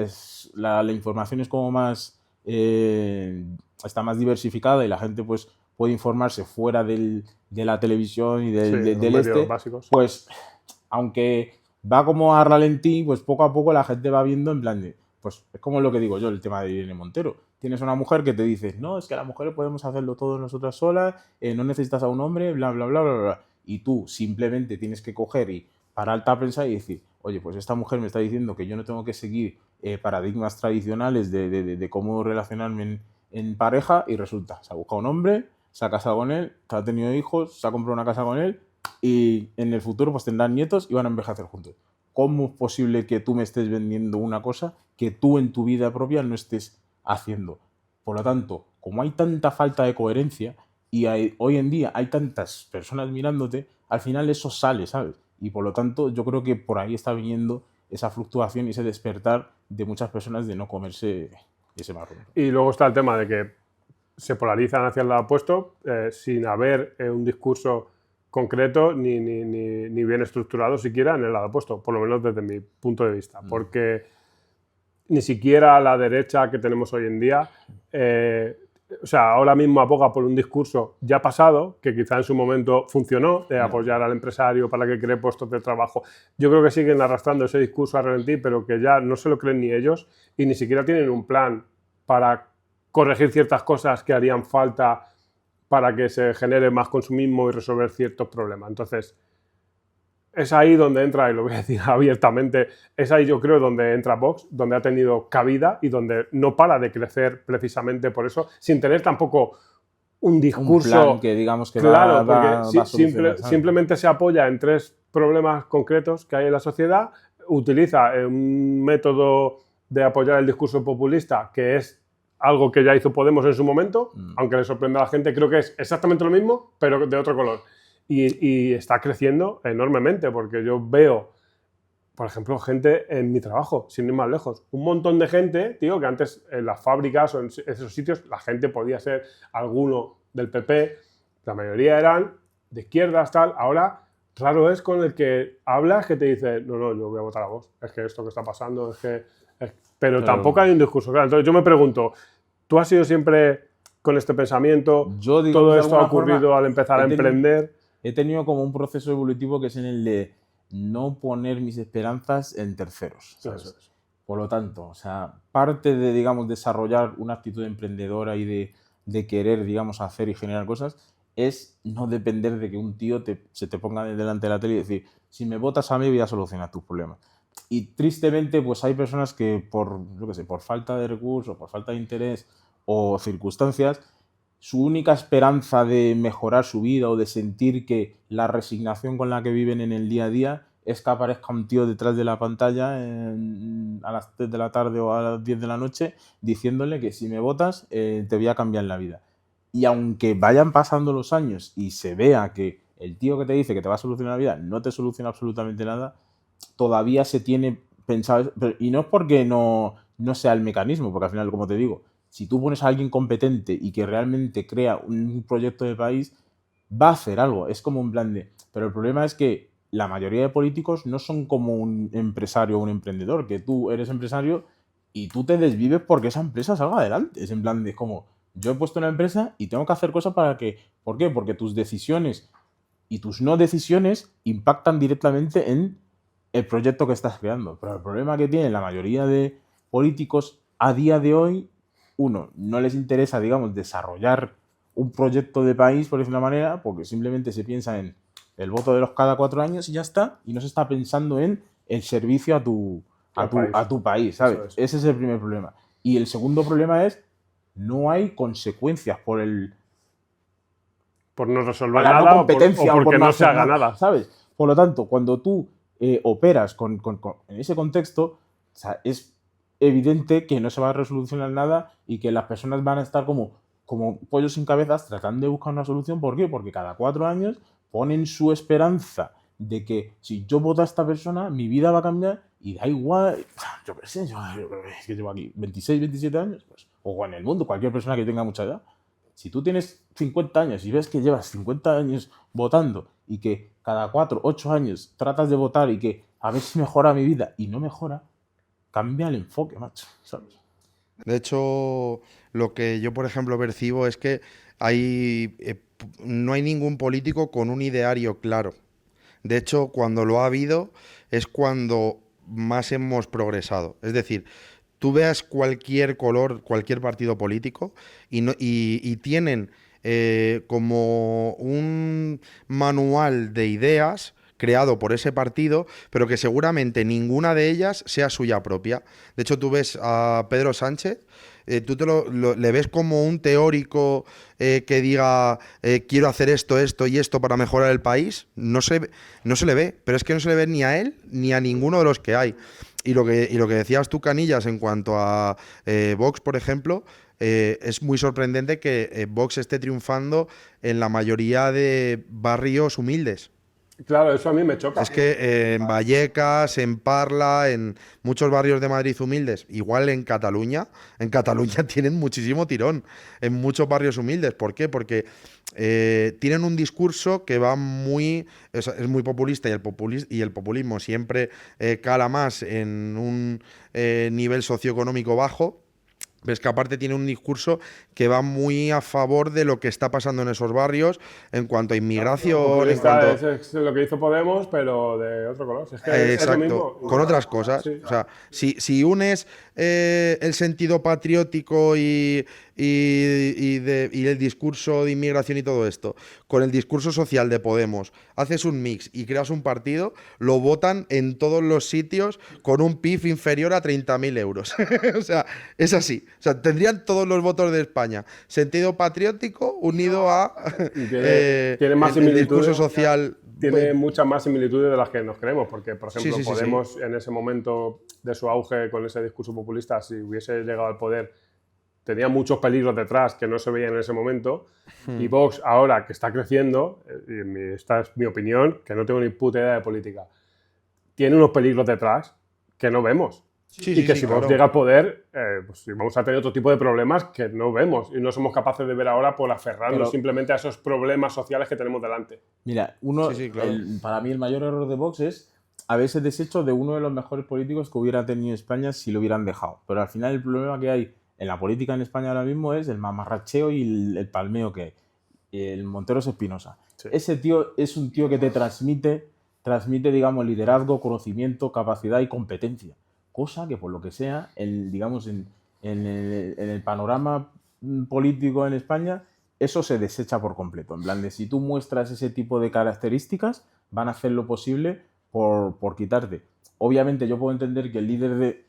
la información es como más, está más diversificada y la gente pues puede informarse fuera de la televisión y Sí, los del medios básicos. pues aunque va como a ralentí, pues poco a poco la gente va viendo en plan de, pues es como lo que digo yo, el tema de Irene Montero. Tienes una mujer que te dice, no, es que las mujeres podemos hacerlo todo nosotras solas, no necesitas a un hombre, bla, bla, bla, bla, bla. Y tú simplemente tienes que coger y pararte a pensar y decir, oye, pues esta mujer me está diciendo que yo no tengo que seguir paradigmas tradicionales de cómo relacionarme en pareja, y resulta, se ha buscado un hombre, se ha casado con él, ha tenido hijos, se ha comprado una casa con él, y en el futuro pues tendrán nietos y van a envejecer juntos. ¿Cómo es posible que tú me estés vendiendo una cosa que tú en tu vida propia no estés haciendo? Por lo tanto, como hay tanta falta de coherencia y hoy en día hay tantas personas mirándote, al final eso sale, ¿sabes? Y por lo tanto yo creo que por ahí está viniendo esa fluctuación y ese despertar de muchas personas de no comerse ese marrón. Y luego está el tema de que se polarizan hacia el lado opuesto sin haber un discurso concreto ni bien estructurado siquiera en el lado opuesto, por lo menos desde mi punto de vista, porque ni siquiera la derecha que tenemos hoy en día, o sea, ahora mismo aboga por un discurso ya pasado, que quizá en su momento funcionó, de apoyar al empresario para que cree puestos de trabajo. Yo creo que siguen arrastrando ese discurso a ralentí, pero que ya no se lo creen ni ellos y ni siquiera tienen un plan para corregir ciertas cosas que harían falta para que se genere más consumismo y resolver ciertos problemas. Entonces, es ahí donde entra, y lo voy a decir abiertamente, es ahí yo creo donde entra Vox, donde ha tenido cabida y donde no para de crecer precisamente por eso, sin tener tampoco un discurso... Un plan que digamos que claro, va a solucionar, simplemente se apoya en 3 problemas concretos que hay en la sociedad, utiliza un método de apoyar el discurso populista que es algo que ya hizo Podemos en su momento, aunque le sorprenda a la gente, creo que es exactamente lo mismo, pero de otro color. Y está creciendo enormemente, porque yo veo, por ejemplo, gente en mi trabajo, sin ir más lejos. Un montón de gente, tío, que antes en las fábricas o en esos sitios la gente podía ser alguno del PP, la mayoría eran de izquierdas, tal. Ahora, raro es con el que hablas que te dice, no, yo voy a votar a vos. Es que esto que está pasando, es que... Pero tampoco hay un discurso claro. Entonces yo me pregunto, ¿tú has sido siempre con este pensamiento? Yo digo, ¿Todo esto ha ocurrido al empezar a emprender? He tenido como un proceso evolutivo que es en el de no poner mis esperanzas en terceros, ¿sabes? Por lo tanto, o sea, parte de, digamos, desarrollar una actitud emprendedora y de querer, digamos, hacer y generar cosas es no depender de que un tío se te ponga delante de la tele y decir, si me votas a mí voy a solucionar tus problemas. Y tristemente, pues hay personas que por falta de recursos, por falta de interés o circunstancias, su única esperanza de mejorar su vida o de sentir que la resignación con la que viven en el día a día es que aparezca un tío detrás de la pantalla a las 3 de la tarde o a las 10 de la noche diciéndole que si me votas te voy a cambiar la vida. Y aunque vayan pasando los años y se vea que el tío que te dice que te va a solucionar la vida no te soluciona absolutamente nada, todavía se tiene pensado, y no es porque no sea el mecanismo, porque al final, como te digo, si tú pones a alguien competente y que realmente crea un proyecto de país, va a hacer algo. Es como un plan de... Pero el problema es que la mayoría de políticos no son como un empresario o un emprendedor, que tú eres empresario y tú te desvives porque esa empresa salga adelante. Es en plan de como, yo he puesto una empresa y tengo que hacer cosas para que... ¿Por qué? Porque tus decisiones y tus no decisiones impactan directamente en el proyecto que estás creando. Pero el problema que tienen la mayoría de políticos a día de hoy, uno, no les interesa, digamos, desarrollar un proyecto de país, por decirlo de una manera, porque simplemente se piensa en el voto de los cada 4 años y ya está, y no se está pensando en el servicio a tu país, ¿sabes? Eso es. Ese es el primer problema. Y el segundo problema es, no hay consecuencias por Por no resolver la no nada competencia o o por porque no no se hacer haga nada, nada. ¿sabes? Por lo tanto, cuando tú operas en ese contexto, o sea, es evidente que no se va a resolucionar nada y que las personas van a estar como pollos sin cabezas tratando de buscar una solución. ¿Por qué? Porque cada 4 años ponen su esperanza de que si yo voto a esta persona, mi vida va a cambiar y da igual, yo qué sé, yo es que llevo aquí 26, 27 años, pues, o en el mundo, cualquier persona que tenga mucha edad. Si tú tienes 50 años y ves que llevas 50 años votando y que cada 4, 8 años tratas de votar y que a ver si mejora mi vida y no mejora, cambia el enfoque, macho, ¿sabes? De hecho, lo que yo, por ejemplo, percibo es que no hay ningún político con un ideario claro. De hecho, cuando lo ha habido es cuando más hemos progresado. Es decir, tú veas cualquier color, cualquier partido político y tienen como un manual de ideas creado por ese partido, pero que seguramente ninguna de ellas sea suya propia. De hecho, tú ves a Pedro Sánchez, tú le ves como un teórico que diga quiero hacer esto, esto y esto para mejorar el país. No se le ve, pero es que no se le ve ni a él ni a ninguno de los que hay. Y lo que decías tú, Canillas, en cuanto a Vox, por ejemplo, es muy sorprendente que Vox esté triunfando en la mayoría de barrios humildes. Claro, eso a mí me choca. Es que en Vallecas, en Parla, en muchos barrios de Madrid humildes, igual en Cataluña tienen muchísimo tirón, en muchos barrios humildes. ¿Por qué? Porque tienen un discurso que va es muy populista y el populismo siempre cala más en un nivel socioeconómico bajo. Pero es que aparte tiene un discurso que va muy a favor de lo que está pasando en esos barrios en cuanto a inmigración, en cuanto... Es lo que hizo Podemos, pero de otro color. Es que es lo Exacto, mismo. con otras cosas. Sí. O sea, si unes el sentido patriótico y el discurso de inmigración y todo esto con el discurso social de Podemos, haces un mix y creas un partido, lo votan en todos los sitios con un PIB inferior a 30.000 euros. O sea, es así. O sea, tendrían todos los votos de España. Sentido patriótico unido a Y tiene más el discurso similitudes. social. Tiene muchas más similitudes de las que nos creemos, porque, por ejemplo, Sí, sí, sí, Podemos en ese momento de su auge con ese discurso populista, si hubiese llegado al poder, tenía muchos peligros detrás que no se veían en ese momento. Y Vox, ahora que está creciendo, y esta es mi opinión, que no tengo ni puta idea de política, tiene unos peligros detrás que no vemos. Sí, Y sí, que sí, si claro. Vox llega al poder, pues vamos a tener otro tipo de problemas que no vemos y no somos capaces de ver ahora por aferrarnos Pero- simplemente a esos problemas sociales que tenemos delante. Mira, Sí, claro. para mí el mayor error de Vox es haberse deshecho de uno de los mejores políticos que hubiera tenido España si lo hubieran dejado. Pero al final el problema que hay en la política en España ahora mismo es el mamarracheo y el palmeo que hay. El Monteros Espinosa. Sí. Ese tío es un tío que te transmite, digamos, liderazgo, conocimiento, capacidad y competencia. Cosa que, por lo que sea, digamos, en el panorama político en España, eso se desecha por completo. En plan de si tú muestras ese tipo de características, van a hacer lo posible por quitarte. Obviamente yo puedo entender que el líder de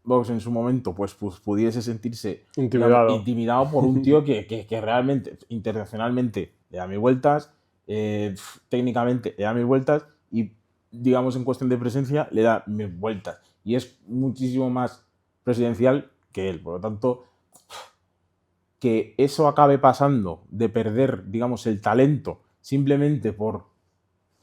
Vox en su momento pues pudiese sentirse Intimidado. digamos, intimidado por un tío que realmente, internacionalmente, le da mil vueltas, técnicamente le da mil vueltas y, digamos, en cuestión de presencia, le da mil vueltas. Y es muchísimo más presidencial que él. Por lo tanto, que eso acabe pasando de perder, digamos, el talento simplemente por,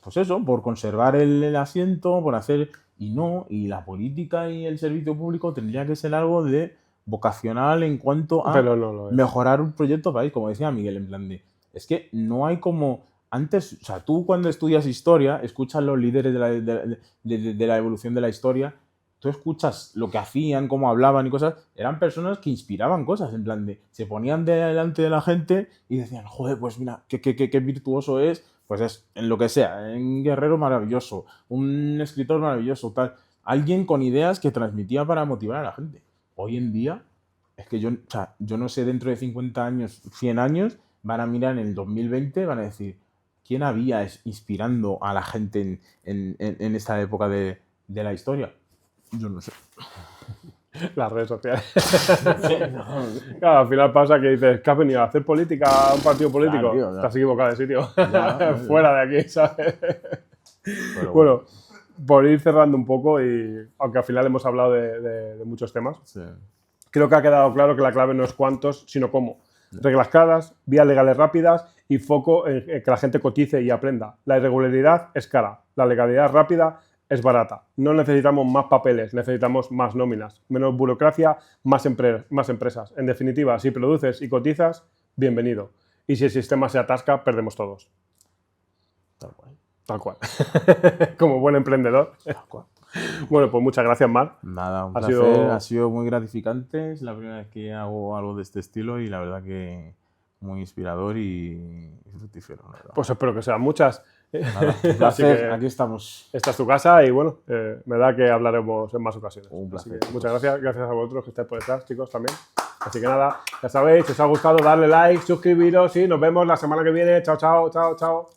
pues eso, por conservar el asiento, por hacer... Y no, y la política y el servicio público tendría que ser algo de vocacional en cuanto a Pero no lo es. mejorar un proyecto país, como decía Miguel, en plan de, es que no hay como antes, o sea, tú cuando estudias historia, escuchas los líderes de la evolución de la historia, tú escuchas lo que hacían, cómo hablaban y cosas, eran personas que inspiraban cosas, en plan de, se ponían delante de la gente y decían, joder, pues mira, qué virtuoso es, pues es en lo que sea, un guerrero maravilloso, un escritor maravilloso, tal, alguien con ideas que transmitía para motivar a la gente. Hoy en día, es que yo, o sea, yo no sé, dentro de 50 años, 100 años, van a mirar en el 2020, van a decir, ¿quién había inspirando a la gente en esta época de la historia? Yo no sé. Las redes sociales. Claro, al final pasa que dices, ¿qué has venido a hacer política a un partido político? Claro, tío, ya. Te has equivocado de sitio. Ya. Fuera de aquí, ¿sabes? Pero Bueno, por ir cerrando un poco, y aunque al final hemos hablado de muchos temas, sí. creo que ha quedado claro que la clave no es cuántos, sino cómo. Reglas claras, vías legales rápidas y foco en que la gente cotice y aprenda. La irregularidad es cara, la legalidad rápida es barata. No necesitamos más papeles, necesitamos más nóminas, menos burocracia, más empresas. En definitiva, si produces y cotizas, bienvenido. Y si el sistema se atasca, perdemos todos. Tal cual. Tal cual. Como buen emprendedor. Tal cual. Bueno, pues muchas gracias, Marc. Nada, un Ha placer. sido- Ha sido muy gratificante. Es la primera vez que hago algo de este estilo y la verdad que muy inspirador y fructífero. La verdad. Pues espero que sean muchas. Nada, un Así placer. que Aquí estamos. esta es tu casa y bueno, me da que hablaremos en más ocasiones. Un placer, Así que chicos. muchas gracias. Gracias a vosotros que estáis por detrás, chicos, también. Así que nada, ya sabéis, si os ha gustado, darle like, suscribiros y nos vemos la semana que viene. Chao, chao, chao, chao.